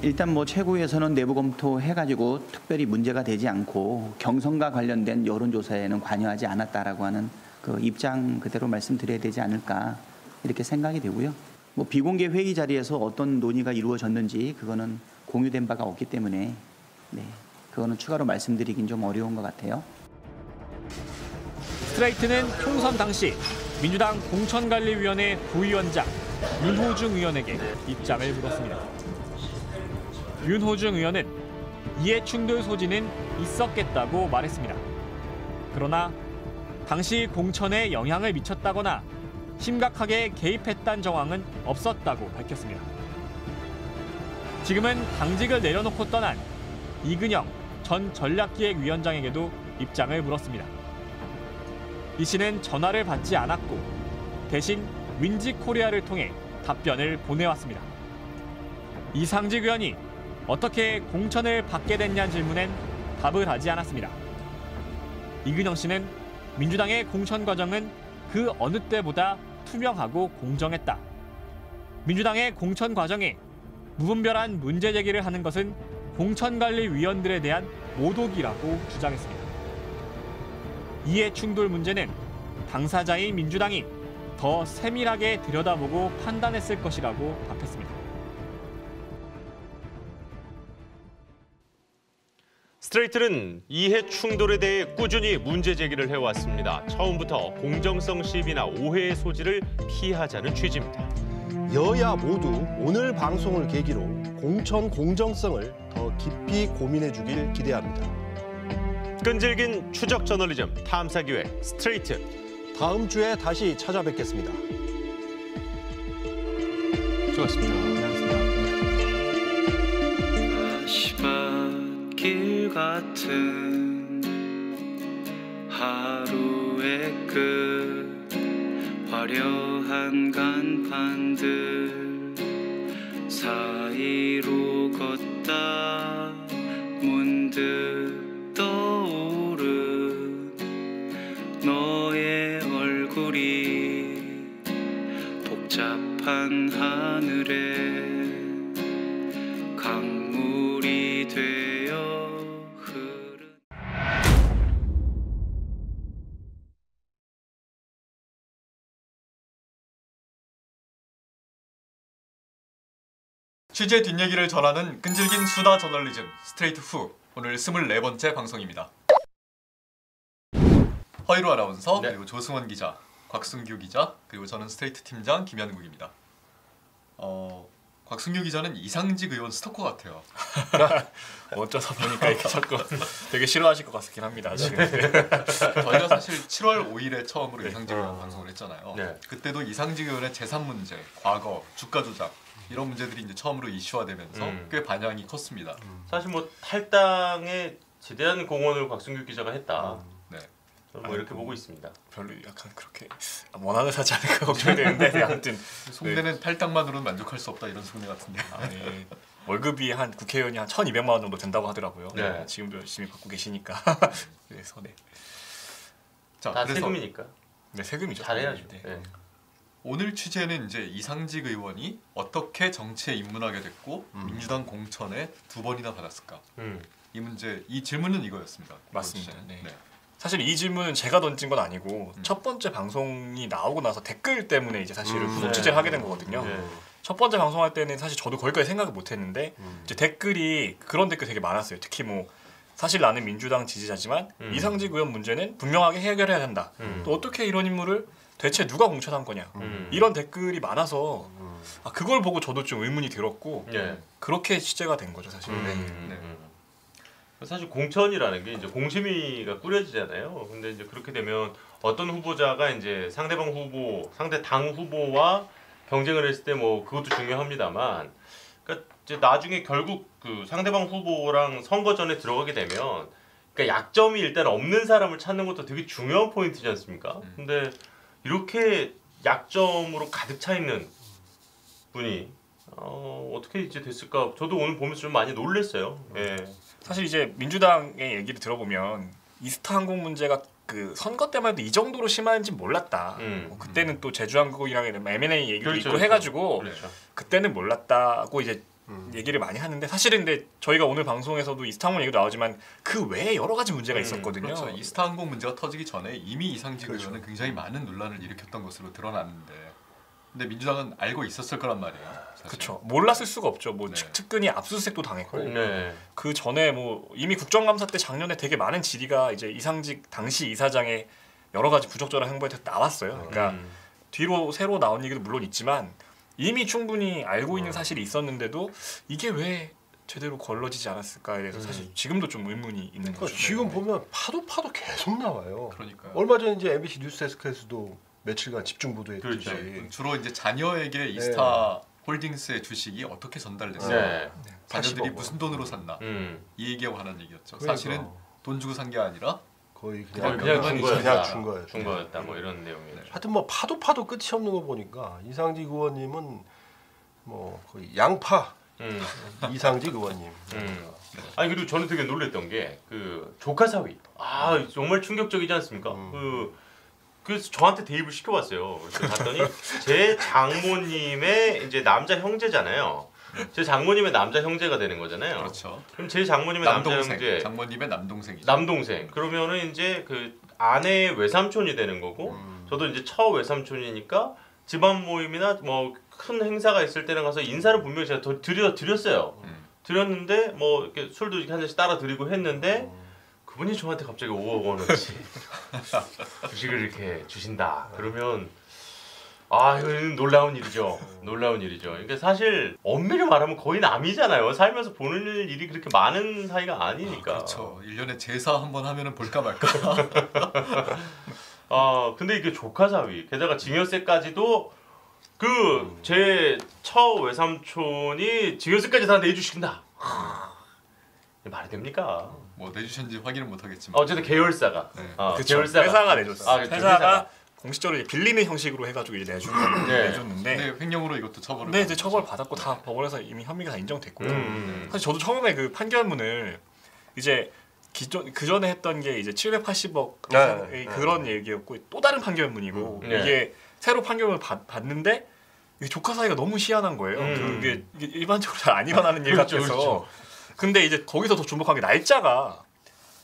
일단 뭐 최고위에서는 내부 검토해가지고 특별히 문제가 되지 않고 경선과 관련된 여론조사에는 관여하지 않았다라고 하는 그 입장 그대로 말씀드려야 되지 않을까 이렇게 생각이 되고요. 뭐 비공개 회의 자리에서 어떤 논의가 이루어졌는지 그거는 공유된 바가 없기 때문에 그거는 추가로 말씀드리긴 좀 어려운 것 같아요. 스트레이트는 총선 당시 민주당 공천관리위원회 부위원장 윤호중 의원에게 입장을 물었습니다. 윤호중 의원은 이해충돌 소지는 있었겠다고 말했습니다. 그러나 당시 공천에 영향을 미쳤다거나 심각하게 개입했다는 정황은 없었다고 밝혔습니다. 지금은 당직을 내려놓고 떠난 이근영 전 전략기획위원장에게도 입장을 물었습니다. 이 씨는 전화를 받지 않았고 대신 윈지코리아를 통해 답변을 보내왔습니다. 이상직 의원이 어떻게 공천을 받게 됐냐는 질문엔 답을 하지 않았습니다. 이근영 씨는 민주당의 공천 과정은 그 어느 때보다 투명하고 공정했다. 민주당의 공천 과정에 무분별한 문제 제기를 하는 것은 공천관리위원들에 대한 모독이라고 주장했습니다. 이해 충돌 문제는 당사자인 민주당이 더 세밀하게 들여다보고 판단했을 것이라고 답했습니다. 스트레이트는 이해 충돌에 대해 꾸준히 문제 제기를 해왔습니다. 처음부터 공정성 시비나 오해의 소지를 피하자는 취지입니다. 여야 모두 오늘 방송을 계기로 공천 공정성을 더 깊이 고민해 주길 기대합니다. 끈질긴 추적 저널리즘 탐사기획 스트레이트. 다음 주에 다시 찾아뵙겠습니다. 수고하셨습니다. 길 같은 하루의 끝 화려한 간판들 사이로 걷다 문득 떠오른 너의 얼굴이 복잡한 하늘에 강물이 되어 취재 뒷얘기를 전하는 끈질긴 수다 저널리즘 스트레이트 후 오늘 24번째 방송입니다. 허이로 아나운서 그리고 조승원 기자, 곽승규 기자 그리고 저는 스트레이트 팀장 김현국입니다. 곽승규 기자는 이상직 의원 스토커 같아요. 어쩌다 보니까 이렇게 자꾸 되게 싫어하실 것 같긴 합니다. 지금. 저희가 사실 7월 5일에 처음으로 이상직 의원 방송을 했잖아요. 네. 그때도 이상직 의원의 재산 문제, 과거, 주가 조작 이런 문제들이 이제 처음으로 이슈화되면서 꽤 반향이 컸습니다. 사실 뭐 탈당에 지대한 공헌을 곽승규 기자가 했다. 저는 뭐 이렇게 보고 있습니다. 별로 약간 그렇게 원하는 사지 않을까 걱정되는데 아무튼 속내는 탈당만으로는 만족할 수 없다 이런 속내 같은데. 월급이 한 국회의원이 한 1,200만 원 정도 된다고 하더라고요. 네. 지금도 열심히 받고 계시니까. 그래서 자, 다 그래서 세금이니까. 네, 세금이죠. 잘해야죠. 네. 오늘 취재는 이제 이상직 의원이 어떻게 정치에 입문하게 됐고 민주당 공천에 2번이나 받았을까? 이 문제, 이 질문은 이거였습니다. 맞습니다. 네. 사실 이 질문은 제가 던진 건 아니고 첫 번째 방송이 나오고 나서 댓글 때문에 이제 사실은 후속 취재를 하게 된 거거든요. 첫 번째 방송할 때는 사실 저도 거기까지 생각을 못 했는데 이제 댓글이 그런 댓글 되게 많았어요. 특히 뭐 사실 나는 민주당 지지자지만 이상직 의원 문제는 분명하게 해결해야 한다. 또 어떻게 이런 인물을 대체 누가 공천한 거냐. 이런 댓글이 많아서 그걸 보고 저도 좀 의문이 들었고 그렇게 취재가 된 거죠, 사실. 사실 공천이라는 게 이제 공심위가 꾸려지잖아요. 근데 이제 그렇게 되면 어떤 후보자가 이제 상대방 후보, 상대 당 후보와 경쟁을 했을 때 뭐 그것도 중요합니다만, 그러니까 이제 나중에 결국 그 상대방 후보랑 선거 전에 들어가게 되면, 그러니까 약점이 일단 없는 사람을 찾는 것도 되게 중요한 포인트지 않습니까? 근데 이렇게 약점으로 가득 차 있는 분이 어떻게 이제 됐을까? 저도 오늘 보면서 좀 많이 놀랐어요. 사실 이제 민주당의 얘기를 들어보면 이스타 항공 문제가 그 선거 때만 해도 이 정도로 심한지 몰랐다. 뭐 그때는 또 제주항공이랑 M&A 얘기도 그렇죠, 있고 해가지고 그렇죠. 그때는 몰랐다고 이제 얘기를 많이 하는데 사실은 근데 저희가 오늘 방송에서도 이스타항공 얘기도 나오지만 그 외에 여러 가지 문제가 있었거든요. 그렇죠. 이스타항공 문제가 터지기 전에 이미 이상직 의원은 굉장히 많은 논란을 일으켰던 것으로 드러났는데 근데 민주당은 알고 있었을 거란 말이에요. 그렇죠. 몰랐을 수가 없죠. 뭐 측근이 압수수색도 당했고 네. 그 전에 뭐 이미 국정감사 때 작년에 되게 많은 질의가 이제 이상직 당시 이사장의 여러 가지 부적절한 행보에 대해서 나왔어요. 그러니까 뒤로 새로 나온 얘기도 물론 있지만 이미 충분히 알고 있는 사실이 있었는데도 이게 왜 제대로 걸러지지 않았을까에 대해서 사실 지금도 좀 의문이 있는 거죠. 지금 보면 파도 계속 나와요. 그러니까요. 얼마 전에 이제 MBC 뉴스데스크에서도 며칠간 집중 보도했듯이 그렇죠. 주로 이제 자녀에게 이스타 홀딩스의 주식이 어떻게 전달됐어요? 자녀들이 무슨 돈으로 샀나? 이 얘기하고 하는 얘기였죠. 그러니까. 사실은 돈 주고 산 게 아니라 거의 그냥 준 거였다. 뭐 이런 내용이죠. 하여튼 뭐 파도 끝이 없는 거 보니까 이상직 의원님은 뭐 거의 양파 이상직 의원님. 아니 그리고 저는 되게 놀랬던 게 그 조카 사위. 아 정말 충격적이지 않습니까? 그래서 저한테 대입을 시켜봤어요. 그래서 봤더니 제 장모님의 이제 남자 형제잖아요. 제 장모님의 남자 형제가 되는 거잖아요. 그렇죠. 그럼 제 장모님의 남동생, 남자 형제, 장모님의 남동생이죠. 남동생. 그러면은 이제 그 아내의 외삼촌이 되는 거고, 저도 이제 처 외삼촌이니까 집안 모임이나 뭐 큰 행사가 있을 때는 가서 인사를 분명히 제가 드렸어요. 드렸는데 뭐 이렇게 술도 이렇게 한 잔씩 따라 드리고 했는데. 그분이 저한테 갑자기 5억 원어치 주식을 이렇게 주신다. 그러면 아 이거는 놀라운 일이죠. 놀라운 일이죠. 그러니까 사실 엄밀히 말하면 거의 남이잖아요. 살면서 보는 일이 그렇게 많은 사이가 아니니까. 그렇죠. 1년에 제사 한번 하면은 볼까 말까. 아 근데 이게 조카 사위 게다가 증여세까지도 그 제 처 외삼촌이 증여세까지 다 내주신다. 말이 됩니까? 뭐 내주셨는지 확인은 못하겠지만 어쨌든 계열사가 그렇죠. 계열사가. 회사가 내줬어요. 그렇죠. 회사가 공식적으로 빌리는 형식으로 해가지고 이제 내줬는데 네, 횡령으로 이것도 처벌을 네, 이제 처벌 받았고 다 법원에서 이미 혐의가 다 인정됐고요. 사실 저도 처음에 그 판결문을 이제 그 전에 했던 게 이제 780억 그런 얘기였고 또 다른 판결문이고 이게 새로 판결문을 받는데 이게 조카 사이가 너무 희한한 거예요. 이게 일반적으로 잘 안 일어나는 일 같아서. 그렇죠. 근데 이제 거기서 더 주목한 게 날짜가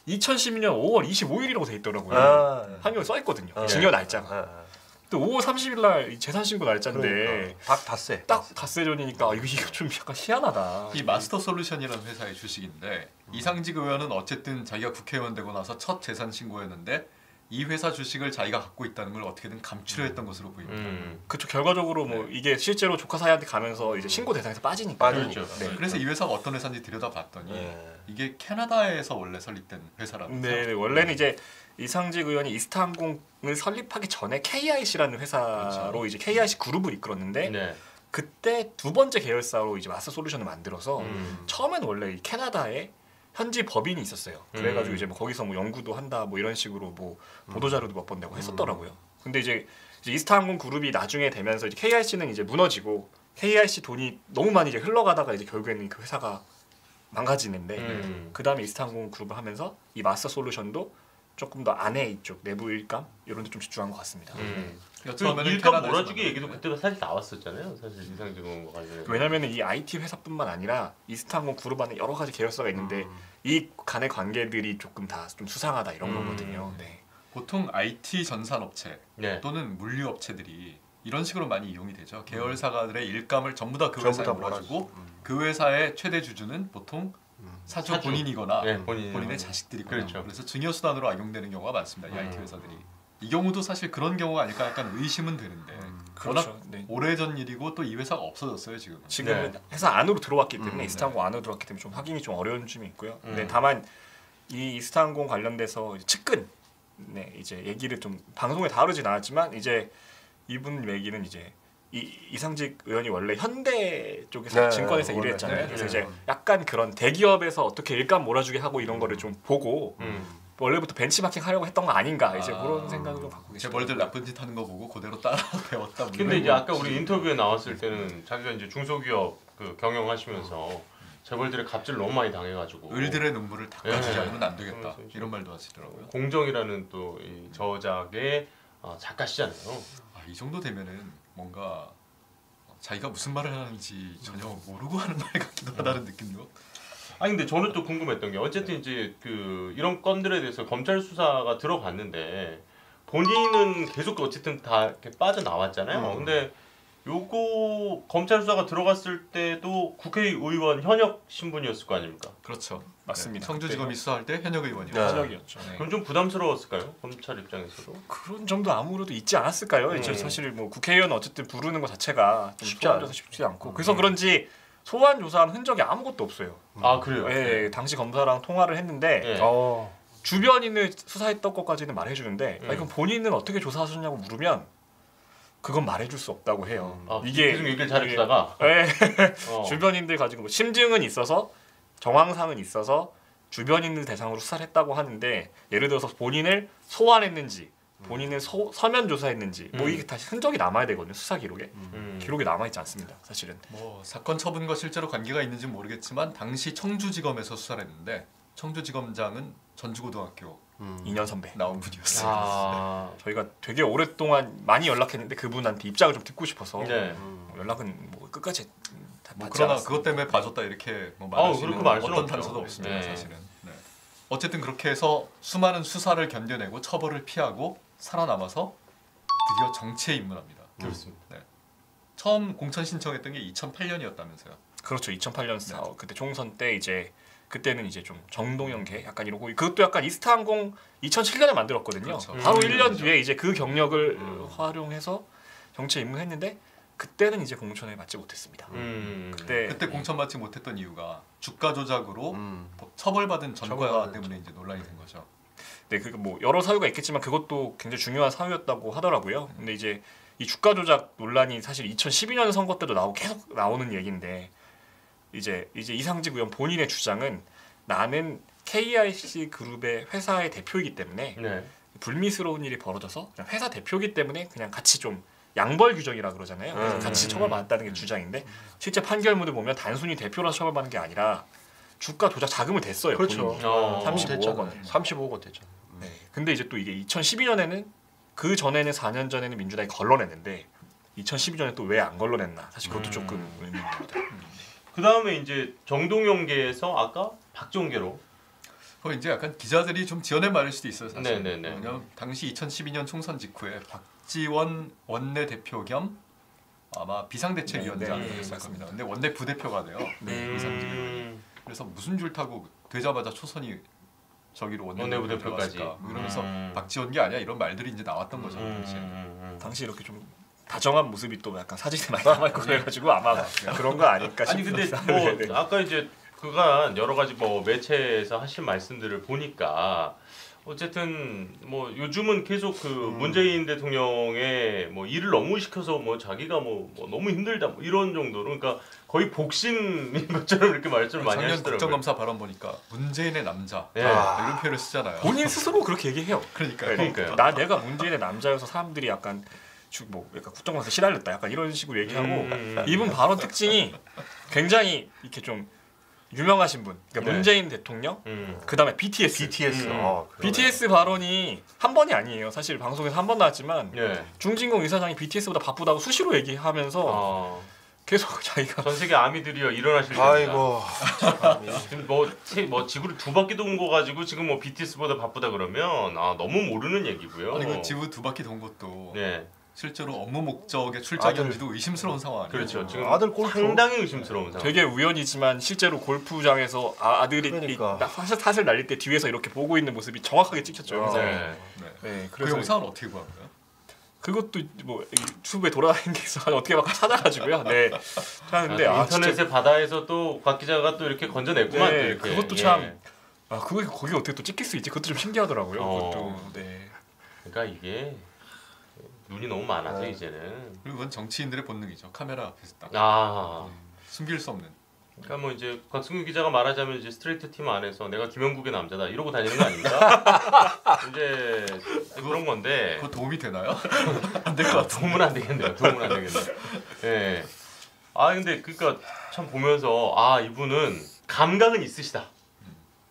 2012년 5월 25일이라고 돼 있더라고요. 판결에 써 있거든요. 증여 날짜가. 또 5월 30일 날 재산 신고 날짜인데 딱 닷새 전이니까 이거 좀 약간 희한하다. 이 마스터 솔루션이라는 회사의 주식인데 이상직 의원은 어쨌든 자기가 국회의원 되고 나서 첫 재산 신고였는데 이 회사 주식을 자기가 갖고 있다는 걸 어떻게든 감추려 했던 것으로 보입니다. 그렇죠. 결과적으로 뭐 이게 실제로 조카 사이한테 가면서 이제 신고 대상에서 빠지니까. 그렇죠. 그래서 이 회사가 어떤 회사인지 들여다봤더니 이게 캐나다에서 원래 설립된 회사라는 거죠. 네, 원래는 이제 이상직 의원이 이스타항공을 설립하기 전에 KIC라는 회사로 이제 KIC 그룹을 이끌었는데 그때 두 번째 계열사로 이제 마스터 솔루션을 만들어서 처음에는 원래 이 캐나다에 현지 법인이 있었어요. 그래가지고 이제 뭐 거기서 뭐 연구도 한다 뭐 이런 식으로 뭐 보도자료도 몇 번 내고 했었더라고요. 근데 이제 이스타항공 그룹이 나중에 되면서 이제 KIC는 이제 무너지고 KIC 돈이 너무 많이 이제 흘러가다가 이제 결국에는 그 회사가 망가지는데 그 다음에 이스타항공 그룹을 하면서 이 마스터 솔루션도 조금 더 안에 이쪽 내부 일감 이런 데 좀 집중한 것 같습니다. 처음에는 일감 몰아주기 얘기도 그때가 사실 나왔었잖아요. 사실 이상직 의원과 관련해서. 왜냐면은 이 IT 회사뿐만 아니라 이스타항공 그룹 안에 여러 가지 계열사가 있는데 이 간의 관계들이 조금 다 좀 수상하다 이런 거거든요. 네. 보통 IT 전산업체 또는 물류업체들이 이런 식으로 많이 이용이 되죠. 계열사가들의 일감을 전부 다 그 회사에 몰아주고 그 회사의 최대 주주는 보통 사주 본인이거나 본인의 자식들이거나 그렇죠. 그래서 증여수단으로 악용되는 경우가 많습니다. 이 IT 회사들이. 이 경우도 사실 그런 경우가 아닐까 약간 의심은 되는데 그렇죠. 워낙 오래전 일이고 또 이 회사가 없어졌어요 지금은. 지금은 회사 안으로 들어왔기 때문에 이스타항공 안으로 들어왔기 때문에 좀 확인이 좀 어려운 점이 있고요. 근데 다만 이 이스타항공 관련돼서 측근 이제 얘기를 좀 방송에 다루진 않았지만 이제 이분 얘기는 이제 이상직 의원이 원래 현대 쪽에서 증권에서 일을 했잖아요. 그래서 이제 약간 그런 대기업에서 어떻게 일감 몰아주게 하고 이런 거를 좀 보고 원래부터 벤치마킹 하려고 했던 거 아닌가 이제 그런 생각을 좀 갖고 계시죠. 재벌들 나쁜 짓 하는 거 보고 그대로 따라 배웠다. 근데 이제 아까 우리 인터뷰에 나왔을 때는 자기가 이제 중소기업 그 경영하시면서 재벌들의 갑질 너무 많이 당해가지고 을들의 눈물을 닦아주지 않으면 안 되겠다. 이런 말도 하시더라고요. 공정이라는 또 이 저작의 작가시잖아요. 이 정도 되면은 뭔가 자기가 무슨 말을 하는지 전혀 모르고 하는 말 같기도 하다는 느낌도. 아니 근데 저는 또 궁금했던 게 어쨌든 이제 그 이런 건들에 대해서 검찰 수사가 들어갔는데 본인은 계속 어쨌든 다 이렇게 빠져나왔잖아요. 근데 요거 검찰 수사가 들어갔을 때도 국회의원 현역 신분이었을 거 아닙니까? 그렇죠. 맞습니다. 청주지검이 수사할 때 현역 의원이었죠. 현역이었죠. 그럼 좀 부담스러웠을까요? 검찰 입장에서도? 그런 점도 아무래도 있지 않았을까요? 이제 사실 뭐 국회의원 어쨌든 부르는 것 자체가 좀 소환조사 쉽지 않고 그래서 그런지 소환 조사한 흔적이 아무것도 없어요. 아 그래요? 네, 당시 검사랑 통화를 했는데 주변인을 수사했던 것까지는 말해주는데 아니, 그럼 본인은 어떻게 조사하셨냐고 물으면 그건 말해줄 수 없다고 해요. 이게 계속 얘기를 잘해주다가 네. 주변인들 가지고 뭐 심증은 있어서 정황상은 있어서 주변인들 대상으로 수사를 했다고 하는데 예를 들어서 본인을 소환했는지 본인을 서면 조사했는지 뭐 이게 다시 흔적이 남아야 되거든요. 수사 기록에 기록이 남아있지 않습니다. 사실은 뭐 사건 처분과 실제로 관계가 있는지는 모르겠지만 당시 청주지검에서 수사를 했는데 청주지검장은 전주고등학교 2년 선배 나온 분이었어요. 네. 저희가 되게 오랫동안 많이 연락했는데 그분한테 입장을 좀 듣고 싶어서 연락은 뭐 끝까지 뭐 그러나 않았습니다. 그것 때문에 봐줬다 이렇게 뭐 말할 수 있는 어떤 단서도 없습니다. 사실은. 네. 어쨌든 그렇게 해서 수많은 수사를 견뎌내고 처벌을 피하고 살아남아서 드디어 정치에 입문합니다. 그렇습니다. 네. 처음 공천 신청했던 게 2008년이었다면서요? 그렇죠. 2008년 그때 총선 때 이제 그때는 이제 좀 정동영계 약간 이러고 그것도 약간 이스타항공 2007년에 만들었거든요. 그렇죠. 바로 1년 뒤에 이제 그 경력을 활용해서 정치에 입문했는데 그때는 이제 공천에 맞지 못했습니다. 그때 공천 받지 못했던 이유가 주가 조작으로 처벌받은 전과 때문에 이제 논란이 된 거죠. 네, 그 뭐 여러 사유가 있겠지만 그것도 굉장히 중요한 사유였다고 하더라고요. 근데 이제 이 주가 조작 논란이 사실 2012년 선거 때도 계속 나오는 얘기인데 이제 이상직 의원 본인의 주장은 나는 KIC 그룹의 회사의 대표이기 때문에 불미스러운 일이 벌어져서 그냥 회사 대표이기 때문에 그냥 같이 좀 양벌 규정이라 그러잖아요. 그래서 같이 처벌받았다는 게 주장인데 실제 판결문을 보면 단순히 대표라서 처벌받는 게 아니라 주가 조작 자금을 댔어요. 그렇죠. 35억 원. 35억 됐죠. 네. 근데 이제 또 이게 2012년에는 그 전에는 4년 전에는 민주당이 걸러냈는데 2012년에 또 왜 안 걸러냈나? 사실 그것도 조금 의문입니다. 그 다음에 이제 정동영계에서 아까 박종계로. 이제 약간 기자들이 좀 지어낸 말일 수도 있어요. 사실. 네네네. 왜냐면 당시 2012년 총선 직후에 박지원 원내대표 겸 아마 비상대책위원장이었을 겁니다. 근데 원내 부대표가 돼요. 이상직 의원이. 그래서 무슨 줄 타고 되자마자 초선이 저기로 원내 부대표까지 이러면서 박지원계 아니야 이런 말들이 이제 나왔던 거죠. 당시 이렇게 좀 다정한 모습이 또 약간 사진에 많이 남아있고 그래가지고 아마 그런 거 아닐까 싶습니다. 아니 근데 뭐 아까 이제 그간 여러 가지 뭐 매체에서 하신 말씀들을 보니까 어쨌든 뭐 요즘은 계속 그 문재인 대통령의 뭐 일을 너무 시켜서 뭐 자기가 뭐 너무 힘들다 뭐 이런 정도로 그러니까 거의 복신인 것처럼 이렇게 말씀을 많이 작년 하시더라고요. 국정감사 발언 보니까 문재인의 남자 이런 표현을 쓰잖아요. 본인 스스로 그렇게 얘기해요. 그러니까요. 내가 문재인의 남자여서 사람들이 약간 약간 국정감사 시달렸다 약간 이런 식으로 얘기하고 이분 발언 특징이 굉장히 이렇게 좀 유명하신 분, 그러니까 문재인 대통령, 그 다음에 BTS. BTS 발언이 한 번이 아니에요. 사실 방송에서 한 번 나왔지만 중진공 이사장이 BTS보다 바쁘다고 수시로 얘기하면서 계속 자기가 전 세계 아미들이여 일어나실 겁니다. 아이고. 뭐 지구를 두 바퀴 돈 거 가지고 지금 뭐 BTS보다 바쁘다 그러면 너무 모르는 얘기고요. 아니 그 지구 두 바퀴 돈 것도 실제로 업무 목적의 출장인지도 의심스러운 상황 아니에요? 그렇죠. 지금 아들 골프 상당히 의심스러운 상황. 되게 우연이지만 실제로 골프장에서 아들이 탓을 날릴 때 뒤에서 이렇게 보고 있는 모습이 정확하게 찍혔죠. 영상에. 그 영상은 어떻게 구한 거예요? 그것도 뭐 유튜브에 돌아다니는 게 있어 어떻게 막 찾아가지고요. 찾았는데 인터넷의 바다에서 또 박 기자가 또 이렇게 건져냈구만. 또 이렇게. 그것도 참 거기 어떻게 또 찍힐 수 있지? 그것도 좀 신기하더라고요. 그것도. 그러니까 이게 눈이 너무 많아서 이제는. 그리고 그건 정치인들의 본능이죠. 카메라 앞에서 딱. 숨길 수 없는. 그러니까 뭐 이제 곽승규 기자가 말하자면 이제 스트레이트 팀 안에서 내가 김영국의 남자다 이러고 다니는 거 아닙니까? 이제 그런 건데. 그거 도움이 되나요? 안 될 것 같아. 도움은 안 되겠네요. 도움은 안 되겠네요. 네. 아 근데 그러니까 참 보면서 아 이분은 감각은 있으시다.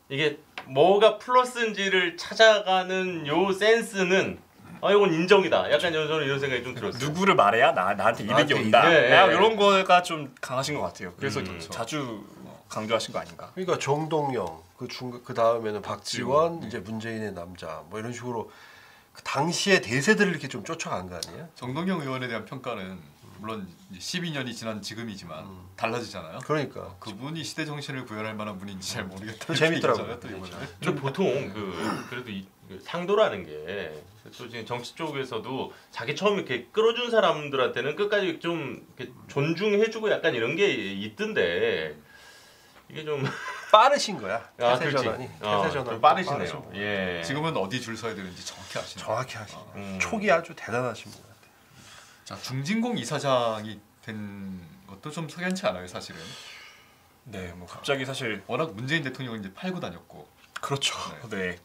이게 뭐가 플러스인지를 찾아가는 요 센스는 아 이건 인정이다. 약간 저는 이런 생각이 좀 들었어요. 누구를 말해야 나한테 이득이 온다. 이런 거가 좀 강하신 것 같아요. 그래서 자주 강조하신 거 아닌가. 그러니까 정동영 그 다음에는 박지원 이제 문재인의 남자 뭐 이런 식으로 그 당시의 대세들을 이렇게 좀 쫓아간 거 아니에요? 정동영 의원에 대한 평가는 물론 12년이 지난 지금이지만 달라지잖아요. 그러니까 그분이 시대 정신을 구현할 만한 분인지 잘 모르겠다. 재밌더라고요. 근데 보통 그래도 상도라는 게 또 지금 정치 쪽에서도 자기 처음 이렇게 끌어준 사람들한테는 끝까지 좀 이렇게 존중해주고 약간 이런 게 있던데 이게 좀 빠르신 거야. 아, 태세 전환이. 태세 전환 좀 빠르시네요. 예. 지금은 어디 줄 서야 되는지 정확히 아시네요. 정확히 아시네요. 촉이 아주 대단하신 분 같아요. 자, 중진공 이사장이 된 것도 좀 석연치 않아요, 사실은. 네, 뭐 갑자기 사실 워낙 문재인 대통령이 이제 팔고 다녔고. 그렇죠. 네.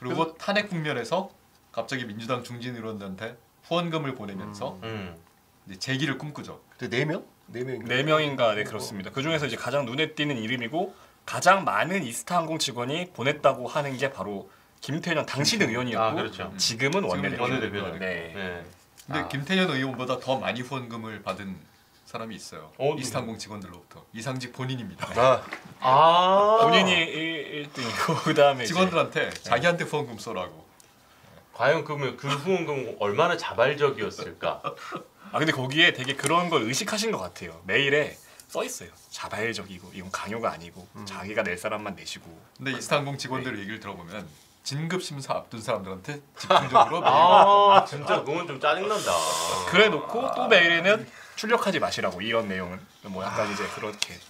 그리고 탄핵 국면에서 갑자기 민주당 중진 의원들한테 후원금을 보내면서 이제 재기를 꿈꾸죠. 그때 4명? 4명인가? 4명인가 네 그렇습니다. 그 중에서 이제 가장 눈에 띄는 이름이고 가장 많은 이스타항공 직원이 보냈다고 하는 게 바로 김태년 당시는 의원이었고 그렇죠. 지금은 원내대표죠. 네. 근데 김태년 의원보다 더 많이 후원금을 받은 사람이 있어요. 이스타항공 직원들로부터 이상직 본인입니다. 본인이 1등이고 그 다음에 직원들한테 자기한테 후원금 쏘라고. 과연 그러면 그 후원금 얼마나 자발적이었을까? 아 근데 거기에 되게 그런 걸 의식하신 것 같아요. 메일에 써 있어요. 자발적이고 이건 강요가 아니고 자기가 낼 사람만 내시고. 근데 이스타항공 직원들 얘기를 들어보면 진급 심사 앞둔 사람들한테 집중적으로 진짜 그건 좀 짜증난다. 그래 놓고 또 메일에는 출력하지 마시라고 이런 내용은 뭐 약간 이제 그렇게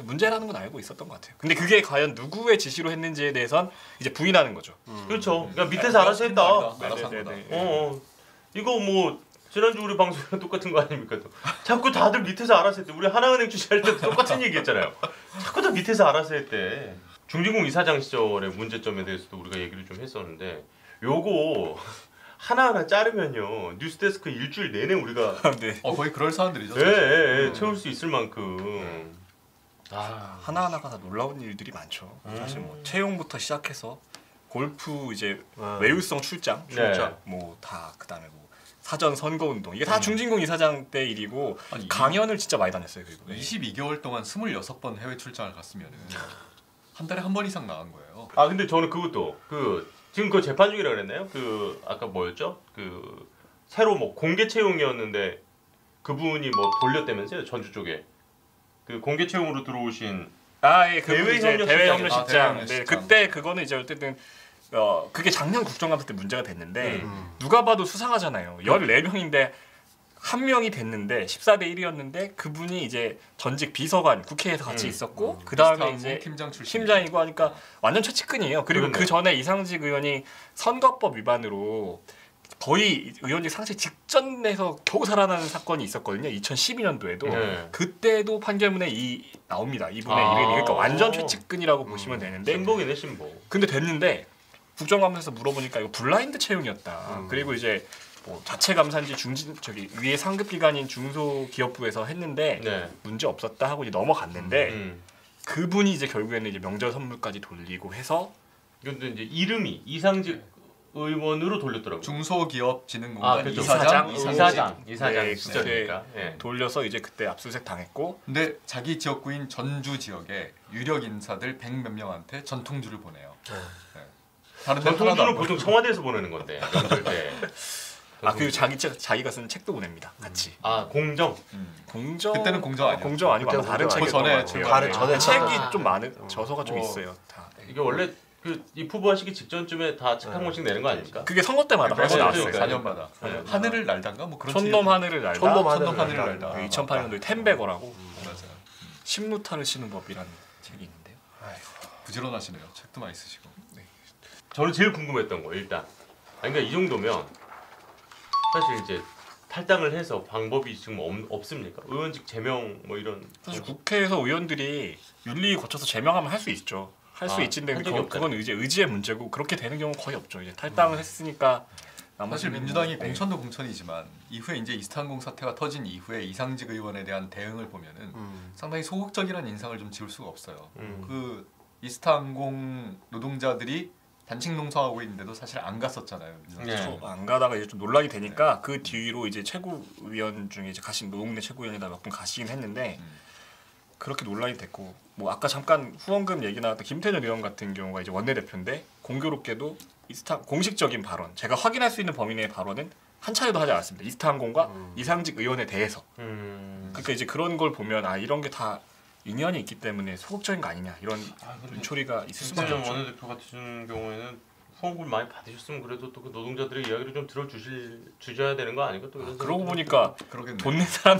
문제라는 건 알고 있었던 것 같아요. 근데 그게 과연 누구의 지시로 했는지에 대해선 이제 부인하는 거죠. 그렇죠. 그러니까 밑에서 알아서 했다. 이거 뭐 지난주 우리 방송이랑 똑같은 거 아닙니까? 또. 자꾸 다들 밑에서 알아서 했대. 우리 하나은행 취재할 때도 똑같은 얘기했잖아요. 자꾸 다 밑에서 알아서 했대. 중진공 이사장 시절의 문제점에 대해서도 우리가 얘기를 좀 했었는데 요거 하나하나 자르면요 뉴스데스크 일주일 내내 우리가 거의 그럴 사람들이죠. 채울 수 있을 만큼 하나하나가 다 놀라운 일들이 많죠. 사실 뭐 채용부터 시작해서 골프 이제 외유성 출장 뭐 다 그다음에 뭐 사전 선거 운동 이게 다 중진공 이사장 때 일이고 강연을 진짜 많이 다녔어요. 그리고 22개월 동안 26번 해외 출장을 갔으면은 한 달에 한 번 이상 나간 거예요. 아 근데 저는 그것도 지금 그 재판 중이라 그랬나요? 그 아까 뭐였죠? 그 새로 뭐 공개 채용이었는데 그분이 뭐 돌렸다면서요? 전주 쪽에 그 공개 채용으로 들어오신 대외 협력실장. 네, 그때 그거는 이제 어쨌든 그게 작년 국정감사 때 문제가 됐는데 누가 봐도 수상하잖아요. 14명인데 한 명이 됐는데 14대 1이었는데 그분이 이제 전직 비서관 국회에서 같이 있었고 그 다음에 이제 팀장이고 하니까 완전 최측근이에요. 그리고 그 전에 이상직 의원이 선거법 위반으로 거의 의원직 상실 직전에서 겨우 살아나는 사건이 있었거든요. 2012년도에도 그때도 판결문에 나옵니다. 이분의 이름이 그러니까 완전 최측근이라고 보시면 되는데 신복이네 신복. 근데 됐는데 국정감사에서 물어보니까 이거 블라인드 채용이었다. 그리고 이제 뭐 자체 감사인지 위에 상급 기관인 중소기업부에서 했는데 문제 없었다 하고 이제 넘어갔는데 그분이 이제 결국에는 이제 명절 선물까지 돌리고 해서 근데 이제 이름이 이상직 의원으로 돌렸더라고요. 중소기업진흥공단 그렇죠. 이사장 시절이니까 돌려서 이제 그때 압수수색 당했고 근데 자기 지역구인 전주 지역에 유력 인사들 100몇 명한테 전통주를 보내요. 다른 전통주는 보통 청와대에서 보내는 건데 명절 때. 그리고 자기가 쓴 책도 보냅니다. 같이. 공정. 공정. 그때는 공정 아니에요. 공정 아니고 아마 다른 책이 전에 책이 좀 많은 저서가 좀 있어요. 다. 이게 원래 이 후보하시기 직전쯤에 다 책 한 권씩 내는 거 아닙니까? 그게 선거 때마다 하나씩 나왔어요. 4년마다. 하늘을 날단가 뭐 그런 촌놈 하늘을 날다. 촌놈 하늘을 날다. 2008년도에 템베거라고 신무탄을 쓰는 법이라는 책이 있는데요. 부지런하시네요. 책도 많이 쓰시고. 저는 제일 궁금했던 거 일단 그러니까 이 정도면 사실 이제 탈당을 해서 방법이 지금 없습니까? 의원직 제명 뭐 이런 사실 국회에서 의원들이 윤리 거쳐서 제명하면 할 수 있죠. 할 수 있는데 그건 이제 의지의 문제고 그렇게 되는 경우는 거의 없죠. 이제 탈당을 했으니까 사실 민주당이 공천도 공천이지만 이후에 이제 이스타항공 사태가 터진 이후에 이상직 의원에 대한 대응을 보면은 상당히 소극적이라는 인상을 좀 지울 수가 없어요. 그 이스타항공 노동자들이 단식 농성하고 있는데도 사실 안 갔었잖아요. 안 가다가 이제 좀 논란이 되니까 그 뒤로 이제 최고위원 중에 이제 가신 노웅래 최고위원이다 몇 분 가시긴 했는데 그렇게 논란이 됐고 뭐 아까 잠깐 후원금 얘기 나왔던 김태년 의원 같은 경우가 이제 원내대표인데 공교롭게도 공식적인 발언, 제가 확인할 수 있는 범위 내의 발언은 한 차례도 하지 않았습니다. 이스타항공과 이상직 의원에 대해서. 그러니까 이제 그런 걸 보면 아 이런 게 다 인연이 있기 때문에 소극적인 거 아니냐 이런 눈초리가 있을 수밖에 없죠. 원내대표 같은 경우에는 후원금을 많이 받으셨으면 그래도 또 그 노동자들의 이야기를 좀 주셔야 되는 거 아닌가? 또 이런 그러고 보니까 돈 낸 사람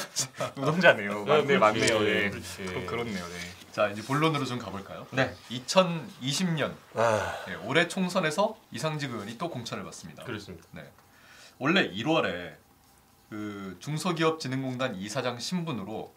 노동자네요. 맞네요. 네. 그렇네요. 네. 자 이제 본론으로 좀 가볼까요? 네. 2020년 네, 올해 총선에서 이상직 의원이 또 공천을 받습니다. 그렇습니다. 네. 원래 1월에 그 중소기업진흥공단 이사장 신분으로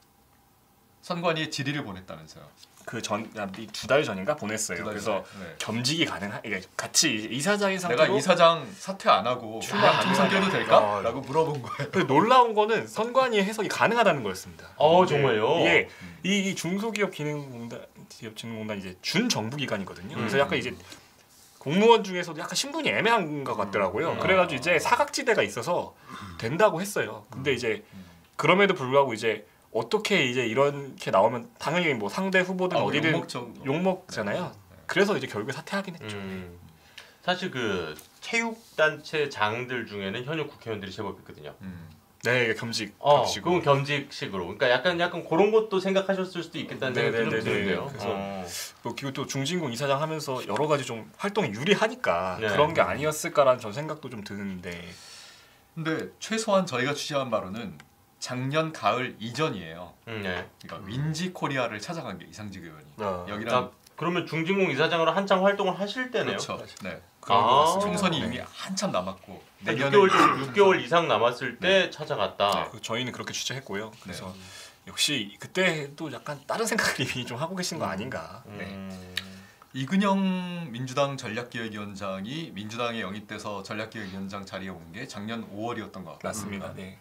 선관위에 질의를 보냈다면서요. 그 전 두 달 전인가 보냈어요. 그래서 겸직이 가능한 같이 이사장인 상태로 내가 이사장 사퇴 안 하고 출마 총선결도 될까? 라고 물어본 거예요. 놀라운 거는 선관위 해석이 가능하다는 거였습니다. 정말요? 이게 이 중소기업 진흥공단 이제 준정부 기관이거든요. 그래서 약간 이제 공무원 중에서도 약간 신분이 애매한 것 같더라고요. 그래가지고 이제 사각지대가 있어서 된다고 했어요. 근데 이제 그럼에도 불구하고 이제 어떻게 이제 이렇게 나오면 당연히 뭐 상대 후보든 어디든 욕먹잖아요. 그래서 이제 결국에 사퇴하긴 했죠. 사실 그 체육단체장들 중에는 현역 국회의원들이 제법 있거든요. 네, 겸직. 그건 겸직식으로. 그러니까 약간 그런 것도 생각하셨을 수도 있겠다는 생각이 좀 드는데요. 그래서 뭐 그리고 또 중진공 이사장 하면서 여러 가지 좀 활동이 유리하니까 그런 게 아니었을까라는 전 생각도 좀 드는데. 근데 최소한 저희가 취재한 바로는 작년 가을 이전이에요. 그러니까 윈지코리아를 찾아간 게 이상직 의원이. 여기랑 그러면 중진공 이사장으로 한창 활동을 하실 때네요. 그렇죠. 네. 총선이 이미 한참 남았고 6개월 이상 남았을 때 찾아갔다. 저희는 그렇게 취재했고요. 그래서 역시 그때도 약간 다른 생각을 이미 좀 하고 계신 거 아닌가. 이근영 민주당 전략기획위원장이 민주당에 영입돼서 전략기획위원장 자리에 온 게 작년 5월이었던 것 같아요. 맞습니다. 네.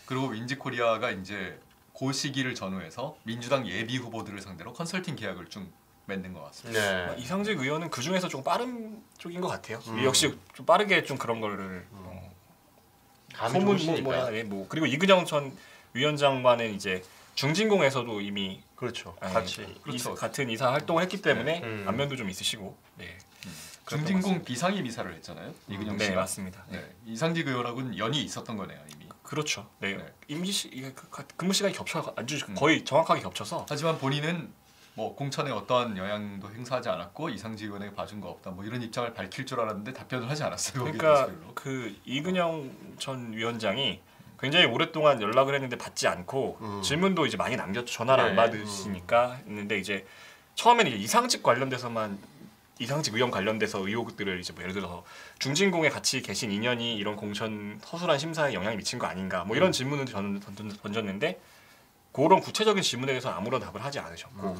그리고 윈지코리아가 이제 그 시기를 전후해서 민주당 예비 후보들을 상대로 컨설팅 계약을 좀 맺는 것 같습니다. 이상직 의원은 그 중에서 좀 빠른 쪽인 것 같아요. 역시 좀 빠르게 좀 그런 거를 소문 그리고 이근영 전 위원장과는 이제 중진공에서도 이미 같은 이사 활동을 했기 때문에 안면도 좀 있으시고. 중진공 비상임 이사를 했잖아요. 이근영 씨가. 네, 맞습니다. 이상직 의원하고는 연이 있었던 거네요, 이미. 그렇죠. 근무 시간이 거의 정확하게 겹쳐서. 하지만 본인은 뭐 공천에 어떠한 영향도 행사하지 않았고 이상직 의원에게 봐준 거 없다. 뭐 이런 입장을 밝힐 줄 알았는데 답변을 하지 않았어요. 그러니까 그 이근영 전 위원장이 굉장히 오랫동안 연락을 했는데 받지 않고 질문도 이제 많이 남겼죠. 전화를 안 받으시니까 했는데 이제 처음에는 이제 이상직 의원 관련돼서 의혹들을 이제 뭐 예를 들어서 중진공에 같이 계신 인연이 이런 공천 허술한 심사에 영향이 미친 거 아닌가 뭐 이런 질문을 저는 던졌는데 그런 구체적인 질문에 대해서 아무런 답을 하지 않으셨고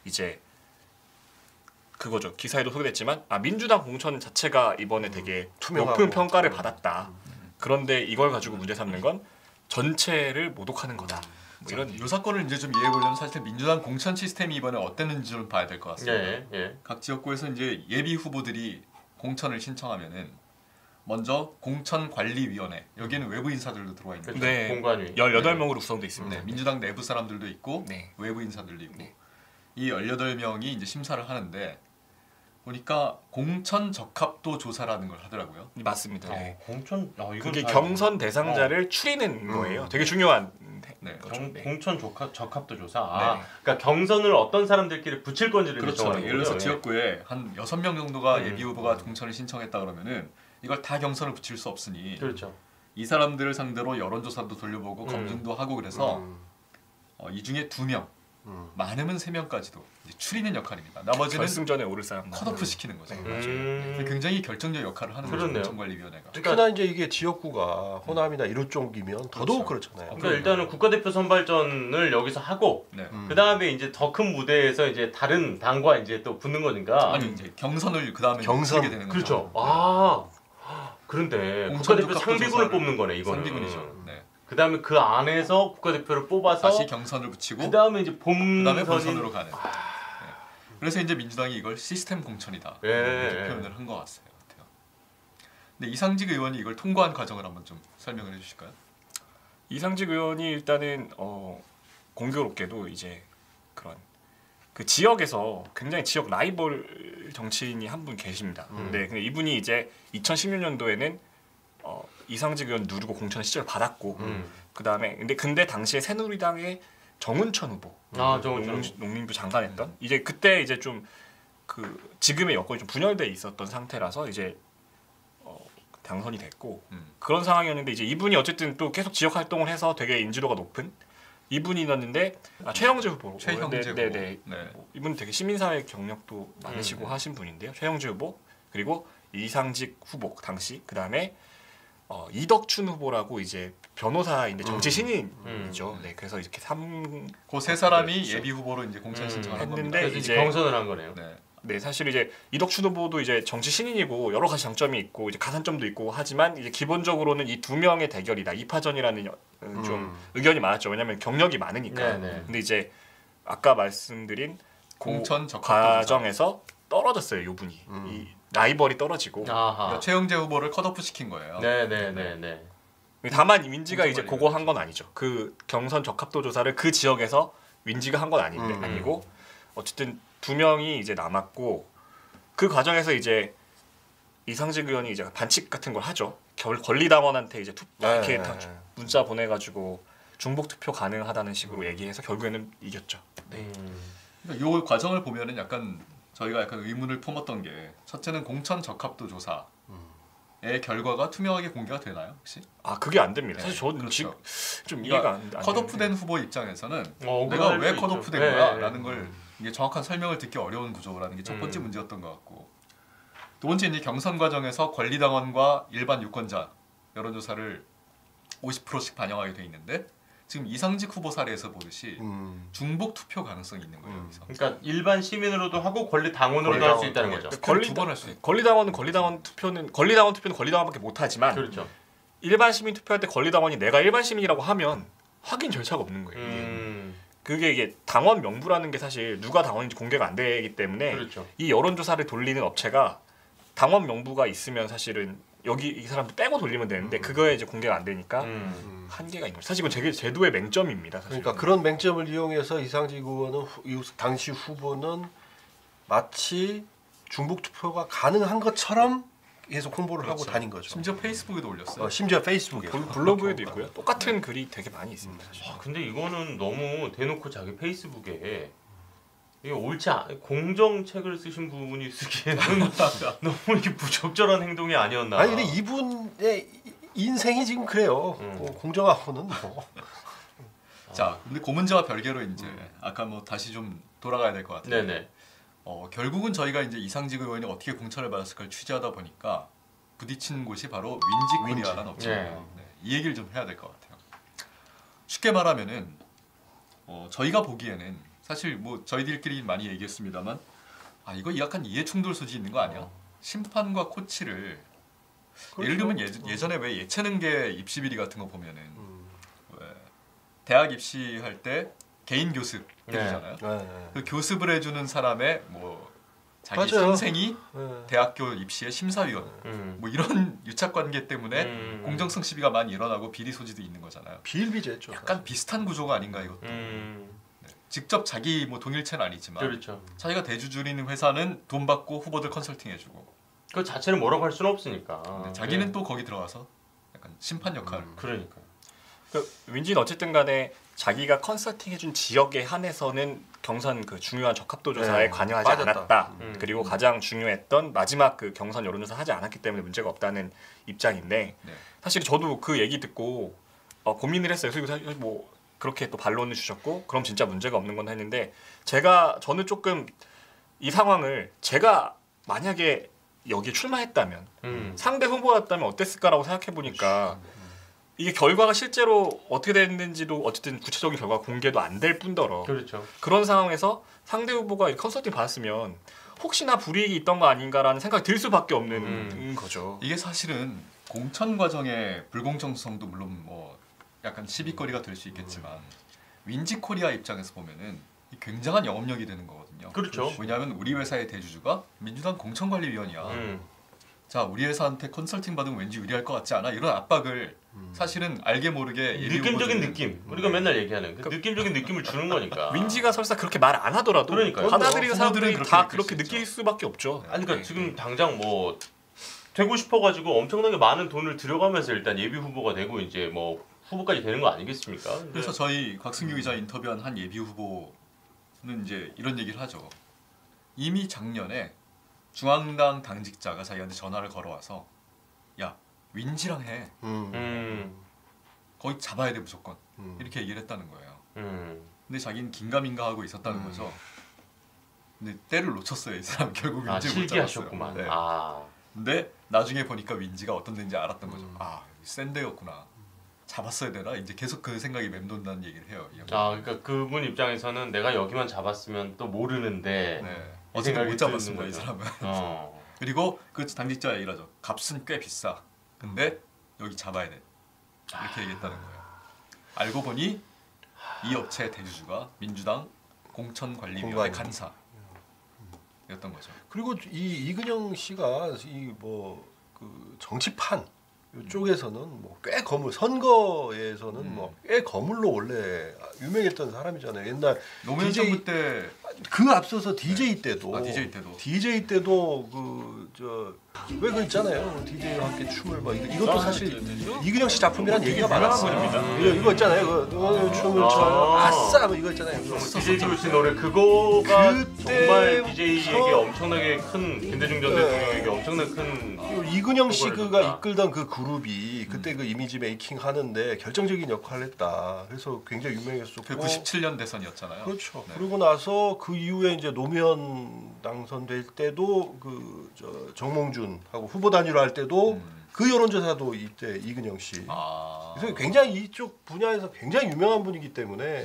이제 그거죠. 기사에도 소개됐지만 민주당 공천 자체가 이번에 되게 높은 평가를 받았다. 그런데 이걸 가지고 문제 삼는 건 전체를 모독하는 거다. 뭐 이런 이 사건을 이제 좀 이해해 보려면 사실 민주당 공천 시스템이 이번에 어땠는지 좀 봐야 될 것 같습니다. 각 지역구에서 이제 예비 후보들이 공천을 신청하면은 먼저 공천관리위원회 여기에는 외부 인사들도 들어와 있는 거죠. 공관위 18명으로 구성돼 있습니다. 민주당 내부 사람들도 있고 외부 인사들도 있고 이 18명이 이제 심사를 하는데 보니까 공천 적합도 조사라는 걸 하더라고요. 맞습니다. 그게 경선 대상자를 추리는 거예요. 되게 중요한 공천 적합도 조사. 그러니까 경선을 어떤 사람들끼리 붙일 건지를 그렇죠. 예를 들어서 지역구에 한 6명 정도가 예비 후보가 공천을 신청했다 그러면은 이걸 다 경선을 붙일 수 없으니 이 사람들을 상대로 여론조사도 돌려보고 검증도 하고 그래서 이 중에 2명 많으면 3명까지도 추리는 역할입니다. 나머지는 결승전에 오를 사람 컷오프 시키는 거죠. 굉장히 결정적 역할을 하는 거죠. 공천관리위원회가. 특히나 이제 이게 지역구가 호남이나 이런 쪽이면 더더욱 그렇잖아요. 그러니까 일단은 국가대표 선발전을 여기서 하고 그 다음에 이제 더 큰 무대에서 이제 다른 당과 이제 또 붙는 거니까. 아니 이제 경선을 그 다음에 치르게 되는 거죠. 그렇죠. 그런데 국가대표 상비군을 뽑는 거네 이거는. 상비군이죠. 네. 그다음에 그 안에서 국가대표를 뽑아서 다시 경선을 붙이고 그다음에 이제 본선으로 가는. 네. 그래서 이제 민주당이 이걸 시스템 공천이다 이렇게 표현을 한 것 같아요. 근데 이상직 의원이 이걸 통과한 과정을 한번 좀 설명을 해주실까요? 이상직 의원이 일단은 공교롭게도 이제 그런 그 지역에서 굉장히 지역 라이벌 정치인이 한 분 계십니다. 네, 근데 이분이 이제 2016년도에는 이상직 의원 누르고 공천의 시절을 받았고 그 다음에 근데 당시에 새누리당의 정운천 후보, 농림부 장관했던 이제 그때 이제 좀 그 지금의 여건이 좀 분열돼 있었던 상태라서 이제 당선이 됐고 그런 상황이었는데 이제 이분이 어쨌든 또 계속 지역 활동을 해서 되게 인지도가 높은 이분이었는데 최영재 후보. 최형재 후보. 네. 이분 되게 시민사회 경력도 많으시고 하신 분인데요. 최영재 후보 그리고 이상직 후보 당시 그 다음에 이덕춘 후보라고 이제 변호사인데 정치 신인이죠. 네, 그래서 이렇게 그 세 사람이 예비 후보로 이제 공천 신청을 했는데 이제 경선을 한 거네요. 네, 사실 이제 이덕춘 후보도 이제 정치 신인이고 여러 가지 장점이 있고 이제 가산점도 있고 하지만 이제 기본적으로는 이 두 명의 대결이다. 2파전이라는 좀 의견이 많았죠. 왜냐하면 경력이 많으니까. 근데 이제 아까 말씀드린 공천 과정에서 떨어졌어요. 이 분이 이 라이벌이 떨어지고 그러니까 최영재 후보를 컷오프 시킨 거예요. 네. 다만 윈지가 이제 그거 한 건 아니죠. 그 경선 적합도 조사를 그 지역에서 윈지가 한 건 아니고 어쨌든 두 명이 이제 남았고 그 과정에서 이제 이상직 의원이 이제 반칙 같은 걸 하죠. 권리당원한테 이제 이렇게 문자 보내가지고 중복 투표 가능하다는 식으로 얘기해서 결국에는 이겼죠. 네. 그러니까 이 과정을 보면은 약간 저희가 약간 의문을 품었던 게 첫째는 공천 적합도 조사의 결과가 투명하게 공개가 되나요 혹시? 그게 안 됩니다. 사실 저는 그렇죠. 좀 이해가 안 컷오프된 후보 입장에서는 내가 왜 컷오프된 거야라는 걸 이게 정확한 설명을 듣기 어려운 구조라는 게 첫 번째 문제였던 것 같고 두 번째 이제 경선 과정에서 권리당원과 일반 유권자 여론조사를 50%씩 반영하게 돼 있는데 지금 이상직 후보 사례에서 보듯이 중복 투표 가능성이 있는 거예요. 여기서. 그러니까 일반 시민으로도 하고 권리당원으로도 할 수 있다는 거죠. 권리당원 투표는 권리당원밖에 못 하지만 그렇죠. 일반 시민 투표할 때 권리당원이 내가 일반 시민이라고 하면 확인 절차가 없는 거예요. 그게 이게 당원 명부라는 게 사실 누가 당원인지 공개가 안 되기 때문에 그렇죠. 이 여론조사를 돌리는 업체가 당원 명부가 있으면 사실은 여기 이 사람도 빼고 돌리면 되는데 그거에 이제 공개가 안 되니까 한계가 있는 거죠. 사실 이건 제도의 맹점입니다. 사실. 그러니까 그런 맹점을 이용해서 이상직 의원은 당시 후보는 마치 중복 투표가 가능한 것처럼 계속 홍보를 하고 다닌 거죠. 심지어 페이스북에도 올렸어요. 심지어 페이스북에 블로그에도 있고요. 똑같은 글이 되게 많이 있습니다. 사실. 근데 이거는 너무 대놓고 자기 페이스북에 이게 옳지 공정책을 쓰신 분이 쓰기에는 너무 이렇게 부적절한 행동이 아니었나. 아니 근데 이분의 인생이 지금 그래요. 공정하고는 뭐. 자, 근데 그 문제와 별개로 이제 아까 뭐 다시 좀 돌아가야 될 것 같아요. 네네. 결국은 저희가 이제 이상직 의원이 어떻게 공천을 받았을까를 취재하다 보니까 부딪힌 곳이 바로 윈지코리아라는 업체예요. 네, 이 얘기를 좀 해야 될 것 같아요. 쉽게 말하면은 저희가 보기에는 사실 뭐 저희들끼리 많이 얘기했습니다만 이거 약간 이해 충돌 소지 있는 거 아니야? 심판과 코치를 예를 들면 예전에 왜 예체능계 입시 비리 같은 거 보면은 왜 대학 입시할 때 개인 교습 해주잖아요. 그 교습을 해주는 사람의 뭐 자기 선생이 대학교 입시의 심사위원 뭐 이런 유착관계 때문에 공정성 시비가 많이 일어나고 비리 소지도 있는 거잖아요. 비일비재죠. 약간 비슷한 구조가 아닌가 이것도. 네. 직접 자기 뭐 동일체는 아니지만 그렇죠. 자기가 대주주인 회사는 돈 받고 후보들 컨설팅 해주고 그 자체를 뭐라고 할 수는 없으니까 자기는 또 거기 들어가서 약간 심판 역할을 그러니까 윈지는 어쨌든 간에 자기가 컨설팅 해준 지역에 한해서는 경선 그 중요한 적합도 조사에 관여하지 않았다. 그리고 가장 중요했던 마지막 그 경선 여론조사 하지 않았기 때문에 문제가 없다는 입장인데 사실 저도 그 얘기 듣고 고민을 했어요. 그리고 사실 뭐 그렇게 또 반론을 주셨고 그럼 진짜 문제가 없는 건 했는데 저는 조금 이 상황을 제가 만약에 여기에 출마했다면 상대 후보였다면 어땠을까라고 생각해 보니까 이게 결과가 실제로 어떻게 됐는지도 어쨌든 구체적인 결과가 공개도 안 될 뿐더러 그렇죠. 그런 상황에서 상대 후보가 컨설팅 받았으면 혹시나 불이익이 있던 거 아닌가라는 생각이 들 수밖에 없는 거죠. 이게 사실은 공천 과정의 불공정성도 물론 뭐 약간 시비거리가 될 수 있겠지만 윈지코리아 입장에서 보면은 굉장한 영업력이 되는 거거든요. 그렇죠. 왜냐하면 우리 회사의 대주주가 민주당 공천관리위원이야. 자, 우리 회사한테 컨설팅 받으면 왠지 유리할 것 같지 않아? 이런 압박을 사실은 알게 모르게 느낌적인 느낌. 우리가 맨날 얘기하는 그 느낌적인 느낌을 주는 거니까. 윈지가 설사 그렇게 말 안 하더라도 그러니까요. 받아들이는 사람들이 그렇게 다 느낄 그렇게 수 느낄 수밖에 없죠. 아니 그러니까 지금 당장 뭐 되고 싶어가지고 엄청나게 많은 돈을 들여가면서 일단 예비 후보가 되고 이제 뭐 후보까지 되는 거 아니겠습니까? 그래서 저희 곽승규 기자 인터뷰한 한 예비 후보는 이제 이런 얘기를 하죠. 이미 작년에 중앙당 당직자가 자기한테 전화를 걸어와서 야 윈지랑 해. 거기 잡아야 돼 무조건. 이렇게 얘기를 했다는 거예요. 근데 자기는 긴가민가 하고 있었다는 거죠. 근데 때를 놓쳤어요. 이 사람 결국 윈지를 못 잡았어요. 실기하셨구만. 네. 아. 근데 나중에 보니까 윈지가 어떤 데인지 알았던 거죠. 아, 센 데였구나. 잡았어야 되나? 이제 계속 그 생각이 맴돈다는 얘기를 해요. 아, 그러니까 그분 입장에서는 내가 여기만 잡았으면 또 모르는데 어떻게 못 잡았습니다, 이 사람은. 그리고 그 당직자 얘기를 하죠. 값은 꽤 비싸. 근데 여기 잡아야 돼. 이렇게 얘기했다는 거예요. 알고 보니 이 업체의 대주주가 민주당 공천관리위원회 간사. 였던 거죠. 그리고 이근영 씨가 이 뭐 그 정치판 이쪽에서는 뭐 꽤 거물 선거에서는 뭐 꽤 거물로 원래 유명했던 사람이잖아요. 옛날 노무현 정부 때 그 앞서서 DJ 때도 DJ 때도 그 저 왜 그 있잖아요. DJ와 함께 춤을 막 이것도 사실 이근영 씨 작품이란 얘기가 많았어요. 이거 있잖아요. 그 춤을 춰요. 아싸 뭐 이거 있잖아요. DJ 씨 노래 그거가 정말 DJ에게 엄청나게 큰 김대중 전 대통령에게 엄청나게 큰 이근영 씨가 이끌던 그 그룹이 그때 그 이미지 메이킹 하는데 결정적인 역할을 했다. 그래서 굉장히 유명했었고. 그 97년 대선이었잖아요. 그렇죠. 네. 그러고 나서 그 이후에 이제 노무현 당선될 때도 그 저 정몽준하고 후보 단일화 할 때도 그 여론조사도 이때 이근영 씨. 그래서 굉장히 이쪽 분야에서 굉장히 유명한 분이기 때문에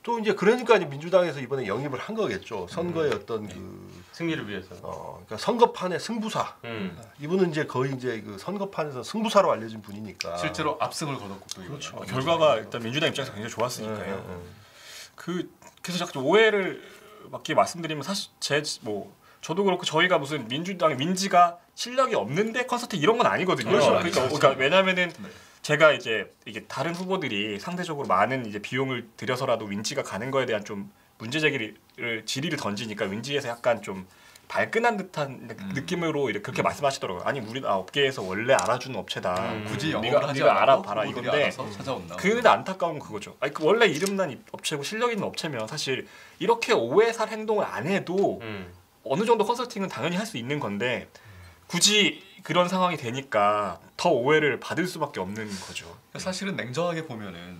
또 이제 그러니까 이제 민주당에서 이번에 영입을 한 거겠죠. 선거의 어떤 그 승리를 위해서. 그러니까 선거판의 승부사. 이분은 이제 거의 이제 그 선거판에서 승부사로 알려진 분이니까. 실제로 압승을 거뒀고 또 그렇죠. 결과가 일단 민주당 입장에서 굉장히 좋았으니까요. 그래서 자꾸 오해를 맞게 말씀드리면 사실 저도 그렇고 저희가 무슨 민주당의 민지가 실력이 없는데 컨설팅 이런 건 아니거든요. 그러니까 왜냐면은 제가 이제 이게 다른 후보들이 상대적으로 많은 이제 비용을 들여서라도 윈지가 가는 거에 대한 좀 문제 제기를 질의를 던지니까 윈지에서 약간 좀 발끈한 듯한 느낌으로 이렇게 그렇게 말씀하시더라고요. 아니 우리 업계에서 원래 알아주는 업체다. 굳이 영업을 하지 않아도 알아봐라 이건데. 찾아온다. 근데 안타까운 건 그거죠. 아니 원래 이름난 업체고 실력 있는 업체면 사실 이렇게 오해살 행동을 안 해도 어느 정도 컨설팅은 당연히 할 수 있는 건데 굳이 그런 상황이 되니까 더 오해를 받을 수밖에 없는 거죠. 사실은 냉정하게 보면은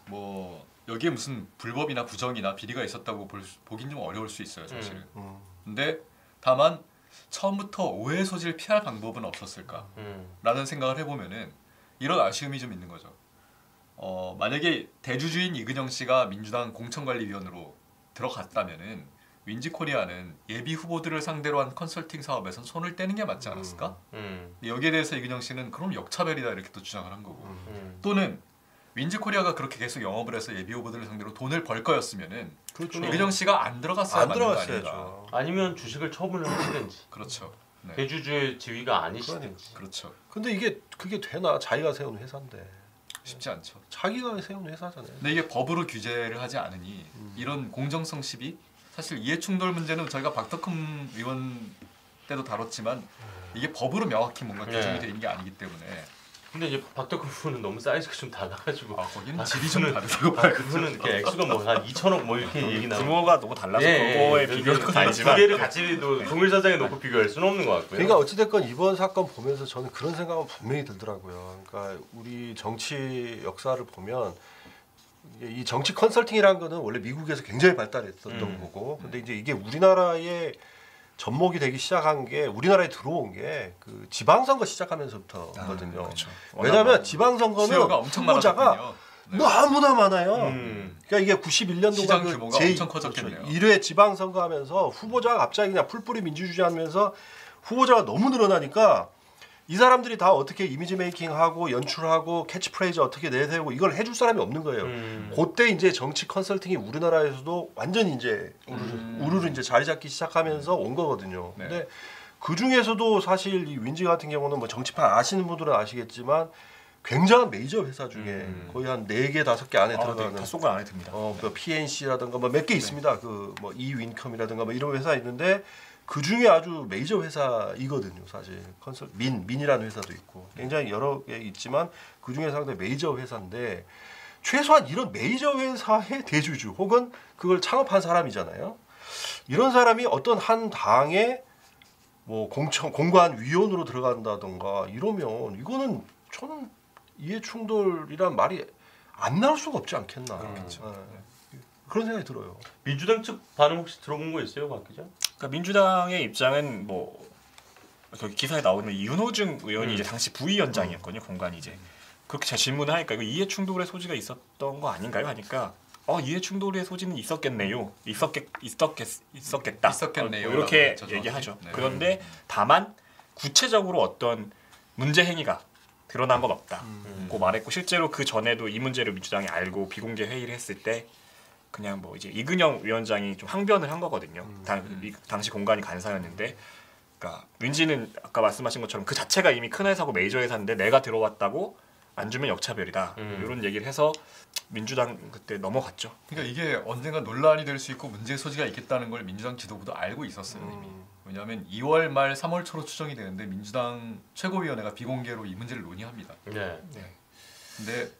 뭐 여기에 무슨 불법이나 부정이나 비리가 있었다고 보긴 좀 어려울 수 있어요, 사실은. 근데 다만 처음부터 오해 소지를 피할 방법은 없었을까라는 생각을 해보면은 이런 아쉬움이 좀 있는 거죠. 만약에 대주주인 이근영 씨가 민주당 공천관리위원으로 들어갔다면은 윈지코리아는 예비 후보들을 상대로 한 컨설팅 사업에선 손을 떼는 게 맞지 않았을까? 여기에 대해서 이근영 씨는 그럼 역차별이다 이렇게 또 주장을 한 거고 또는 윈지코리아가 그렇게 계속 영업을 해서 예비 후보들을 상대로 돈을 벌 거였으면은 그렇죠. 이근영 씨가 안 들어갔어야 맞는 거 아닌가? 아니면 주식을 처분을 하시든지. 그렇죠. 네. 대주주의 지위가 아니시든지. 그렇죠. 근데 그게 되나? 자기가 세운 회사인데. 쉽지 않죠. 자기가 세운 회사잖아요. 근데 이게 법으로 규제를 하지 않으니 이런 공정성 시비 사실 이해충돌 문제는 저희가 박덕흠 의원 때도 다뤘지만 이게 법으로 명확히 뭔가 규정이 되어 있는 게 아니기 때문에. 근데 이제 박덕흠 후보는 너무 사이즈가 좀 달라가지고. 거기는 질이 좀 다르다고 그분은 이렇게 액수가 뭐 한 2천억 뭐 이렇게 얘기 나오고. 규모가 너무 달라서 그거에 비교는 아니지만 두 개를 같이 동일선상에 놓고 비교할 수는 없는 것 같고요. 그러니까 어찌됐건 이번 사건 보면서 저는 그런 생각은 분명히 들더라고요. 그러니까 우리 정치 역사를 보면 이 정치 컨설팅이라는 거는 원래 미국에서 굉장히 발달했었던 거고, 근데 이제 이게 우리나라에 접목이 되기 시작한 게 우리나라에 들어온 게 그 지방선거 시작하면서부터거든요. 그렇죠. 왜냐하면 지방선거는 후보자가 너무나 많아요. 그러니까 이게 91년도가 시장 규모가 엄청 커졌겠네요. 1회 지방선거 하면서 후보자가 갑자기 그냥 풀뿌리 민주주의 하면서 후보자가 너무 늘어나니까 이 사람들이 다 어떻게 이미지 메이킹하고 연출하고 캐치프레이즈 어떻게 내세우고 이걸 해줄 사람이 없는 거예요. 그때 이제 정치 컨설팅이 우리나라에서도 완전히 이제 우르르 이제 자리 잡기 시작하면서 온 거거든요. 근데 그 중에서도 사실 이 윈지 같은 경우는 뭐 정치판 아시는 분들은 아시겠지만 굉장한 메이저 회사 중에 거의 한 4개, 5개 안에 들어가는 다 쏜 거 안에 듭니다. 뭐 PNC라든가 뭐 몇 개 있습니다. 그 뭐 이윈컴이라든가 뭐 이런 회사 있는데 그 중에 아주 메이저 회사이거든요, 사실. 민이라는 회사도 있고 굉장히 여러 개 있지만 그 중에 상당히 메이저 회사인데 최소한 이런 메이저 회사의 대주주 혹은 그걸 창업한 사람이잖아요. 이런 사람이 어떤 한 당의 뭐 공관 위원으로 들어간다던가 이러면 이거는 저는 이해 충돌이란 말이 안 나올 수가 없지 않겠나. 그런 생각이 들어요. 민주당 측 반응 혹시 들어본 거 있어요, 박 기자? 그러니까 민주당의 입장은 뭐 거기 기사에 나오는 윤호중 의원이 이제 당시 부위원장이었거든요. 공관이 이제 그렇게 제가 질문을 하니까 이거 이해 충돌의 소지가 있었던 거 아닌가요? 하니까 이해 충돌의 소지는 있었겠네요. 있었겠다. 있었겠네요. 이렇게 라고 얘기하죠. 네. 그런데 다만 구체적으로 어떤 문제 행위가 드러난 건 없다고 말했고 실제로 그 전에도 이 문제를 민주당이 알고 비공개 회의를 했을 때 그냥 뭐 이제 이근영 위원장이 좀 항변을 한 거거든요. 당시 공관이 간사였는데, 그러니까 윈지는 아까 말씀하신 것처럼 그 자체가 이미 큰 회사고 메이저 회사인데 내가 들어왔다고 안 주면 역차별이다. 이런 얘기를 해서 민주당 그때 넘어갔죠. 그러니까 이게 언젠가 논란이 될 수 있고 문제의 소지가 있겠다는 걸 민주당 지도부도 알고 있었어요 이미. 왜냐하면 2월 말 3월 초로 추정이 되는데 민주당 최고위원회가 비공개로 이 문제를 논의합니다. 네. 근데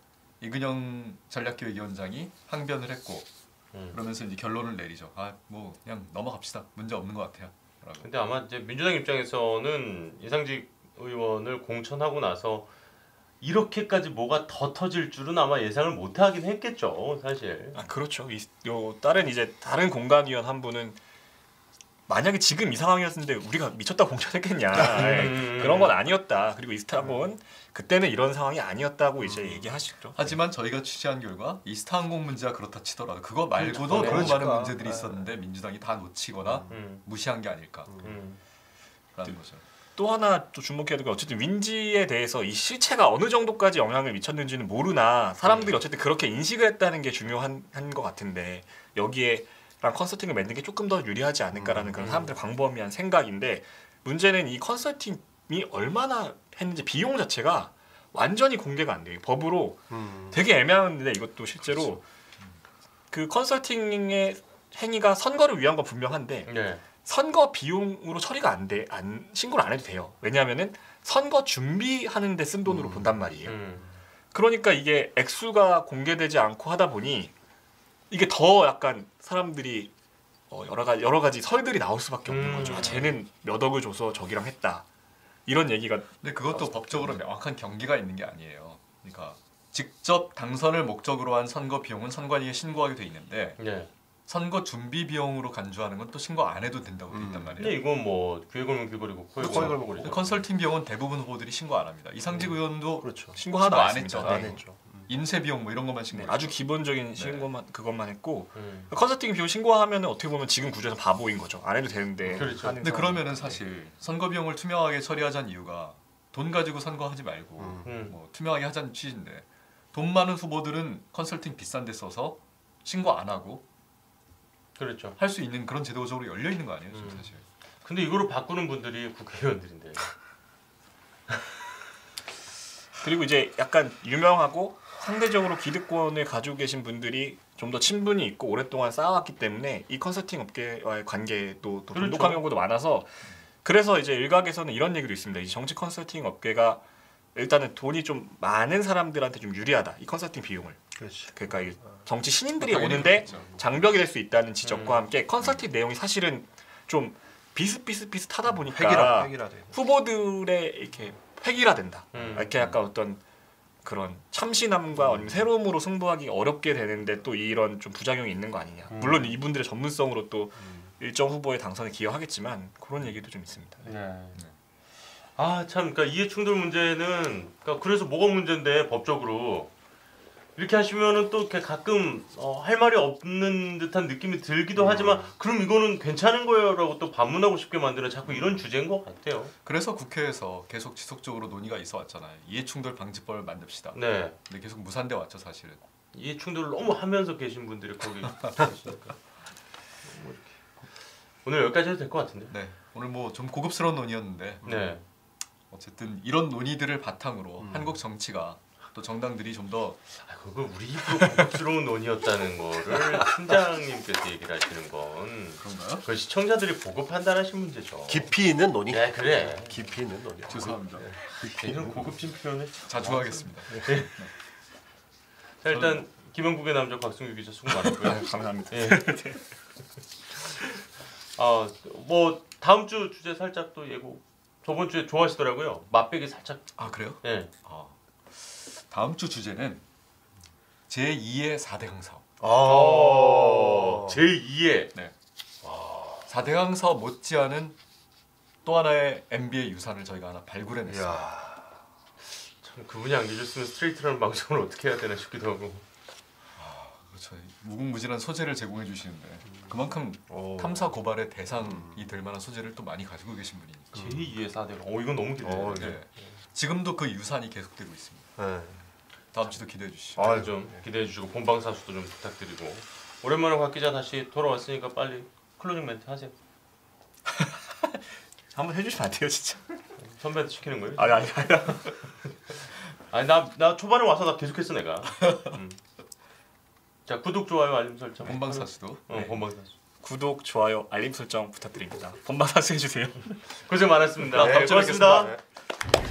이근영 전략기획위원장이 항변을 했고 그러면서 이제 결론을 내리죠. 뭐 그냥 넘어갑시다. 문제 없는 것 같아요. 라고. 근데 아마 이제 민주당 입장에서는 이상직 의원을 공천하고 나서 이렇게까지 뭐가 더 터질 줄은 아마 예상을 못 하긴 했겠죠, 사실. 그렇죠. 다른 이제 다른 공관위원 한 분은 만약에 지금 이 상황이었는데 우리가 미쳤다 공천했겠냐. 그런 건 아니었다. 그리고 이스타항공은 그때는 이런 상황이 아니었다고 이제 얘기하시죠. 하지만 저희가 취재한 결과 이스타항공 문제가 그렇다 치더라도 그거 말고도 그렇죠. 너무 많은 문제들이 있었는데 민주당이 다 놓치거나 무시한 게 아닐까 라는 거죠. 또 하나 또 주목해야 될 건 어쨌든 윈지에 대해서 이 실체가 어느 정도까지 영향을 미쳤는지는 모르나 사람들이 어쨌든 그렇게 인식을 했다는 게 중요한 것 같은데 여기에 컨설팅을 맺는 게 조금 더 유리하지 않을까라는 그런 사람들의 광범위한 생각인데 문제는 이 컨설팅이 얼마나 했는지 비용 자체가 완전히 공개가 안 돼요. 법으로 되게 애매한데 이것도 실제로 그렇죠. 그 컨설팅의 행위가 선거를 위한 건 분명한데 선거 비용으로 처리가 안 돼. 신고를 안 해도 돼요. 왜냐하면은 선거 준비하는 데 쓴 돈으로 본단 말이에요. 그러니까 이게 액수가 공개되지 않고 하다 보니 이게 더 약간 사람들이 여러 가지 설들이 나올 수밖에 없는 거죠. 쟤는 몇 억을 줘서 저기랑 했다. 이런 얘기가. 근데 그것도 법적으로 명확한 경계가 있는 게 아니에요. 그러니까 직접 당선을 목적으로 한 선거 비용은 선관위에 신고하게 돼 있는데 선거 준비 비용으로 간주하는 건 또 신고 안 해도 된다고 돼 있단 말이에요. 근데 이건 뭐 귀에 걸면 귀걸이고 코에 걸면 코걸이고. 컨설팅 비용은 대부분 후보들이 신고 안 합니다. 이상직 의원도 신고 하나도 안 했죠. 안 했죠. 인쇄 비용 뭐 이런 것만 신고. 아주 기본적인 신고만 그것만 했고 컨설팅 비용 신고하면 어떻게 보면 지금 구조에서 바보인 거죠. 안 해도 되는데. 근데 그러면은 사실 선거 비용을 투명하게 처리하자는 이유가 돈 가지고 선거하지 말고 뭐 투명하게 하자는 취지인데 돈 많은 후보들은 컨설팅 비싼 데 써서 신고 안 하고 그렇죠. 할 수 있는 그런 제도적으로 열려 있는 거 아니에요, 지금 사실. 근데 이거를 바꾸는 분들이 국회의원들인데. 그리고 이제 약간 유명하고 상대적으로 기득권을 가지고 계신 분들이 좀 더 친분이 있고 오랫동안 쌓아왔기 때문에 이 컨설팅 업계와의 관계도 또 돈독한 경우도 많아서 그래서 이제 일각에서는 이런 얘기도 있습니다. 이 정치 컨설팅 업계가 일단은 돈이 좀 많은 사람들한테 좀 유리하다. 이 컨설팅 비용을. 그러니까 이 정치 신인들이 오는데 장벽이 될 수 있다는 지적과 함께 컨설팅 내용이 사실은 좀 비슷하다 보니까 후보들의 이렇게 획일화된다. 이렇게 약간 어떤 그런 참신함과 아니면 새로움으로 승부하기 어렵게 되는데 또 이런 좀 부작용이 있는 거 아니냐. 물론 이분들의 전문성으로 또 일정 후보의 당선에 기여하겠지만 그런 얘기도 좀 있습니다. 참, 그러니까 이해 충돌 문제는 그래서 뭐가 문제인데 법적으로 이렇게 하시면은 또 이렇게 가끔 할 말이 없는 듯한 느낌이 들기도 하지만 그럼 이거는 괜찮은 거예요라고 또 반문하고 싶게 만드는 자꾸 이런 주제인 것 같아요. 그래서 국회에서 계속 지속적으로 논의가 있어 왔잖아요. 이해충돌 방지법을 만듭시다. 네. 근데 계속 무산돼 왔죠 사실은. 이해충돌을 너무 하면서 계신 분들이 거기 계시니까. 오늘 여기까지 해도 될 것 같은데. 네. 오늘 뭐 좀 고급스러운 논의였는데. 네. 어쨌든 이런 논의들을 바탕으로 한국 정치가 또 정당들이 좀 더 그거 우리 입으로 고급스러운 논의였다는 거를 팀장님께서 얘기를 하시는 건 그런가요? 그 시청자들이 보고 판단하신 문제죠. 깊이 있는 논의. 네, 그래. 깊이 있는 논의. 죄송합니다. 이런 고급진 표현을 자중하겠습니다. 네. 자, 일단 김영국의 남자 곽승규 기자 수고 많았고요. 감사합니다. 네. 뭐 다음 주 주제 살짝 또 예고. 저번 주에 좋아하시더라고요. 맛배기 살짝. 아 그래요? 네. 다음 주 주제는 제2의 4대강 사업. 제2의. 네. 4대강 사업 못지않은 또 하나의 MB의 유산을 저희가 하나 발굴해냈습니다. 참 그분이 안 계셨으면 스트레이트라는 방송을 어떻게 해야 되나 싶기도 하고. 그렇죠. 무궁무진한 소재를 제공해 주시는데 그만큼 탐사 고발의 대상이 될 만한 소재를 또 많이 가지고 계신 분이니까. 제2의 4대강. 이건 너무 기대돼요. 네. 지금도 그 유산이 계속되고 있습니다. 네. 다음 주도 기대해 주시죠. 좀 기대해 주시고 본방사수도 좀 부탁드리고. 오랜만에 곽 기자 다시 돌아왔으니까 빨리 클로징 멘트 하세요. 한번 해주시면 안 돼요 진짜. 선배한테 시키는 거예요? 아니. 아니 나 초반에 와서 나 계속했어 내가. 자 구독 좋아요 알림 설정. 본방사수도. 네. 본방사수. 구독 좋아요 알림 설정 부탁드립니다. 본방사수 해주세요. 고생 많았습니다. 다음 주에 고맙습니다. 뵙겠습니다.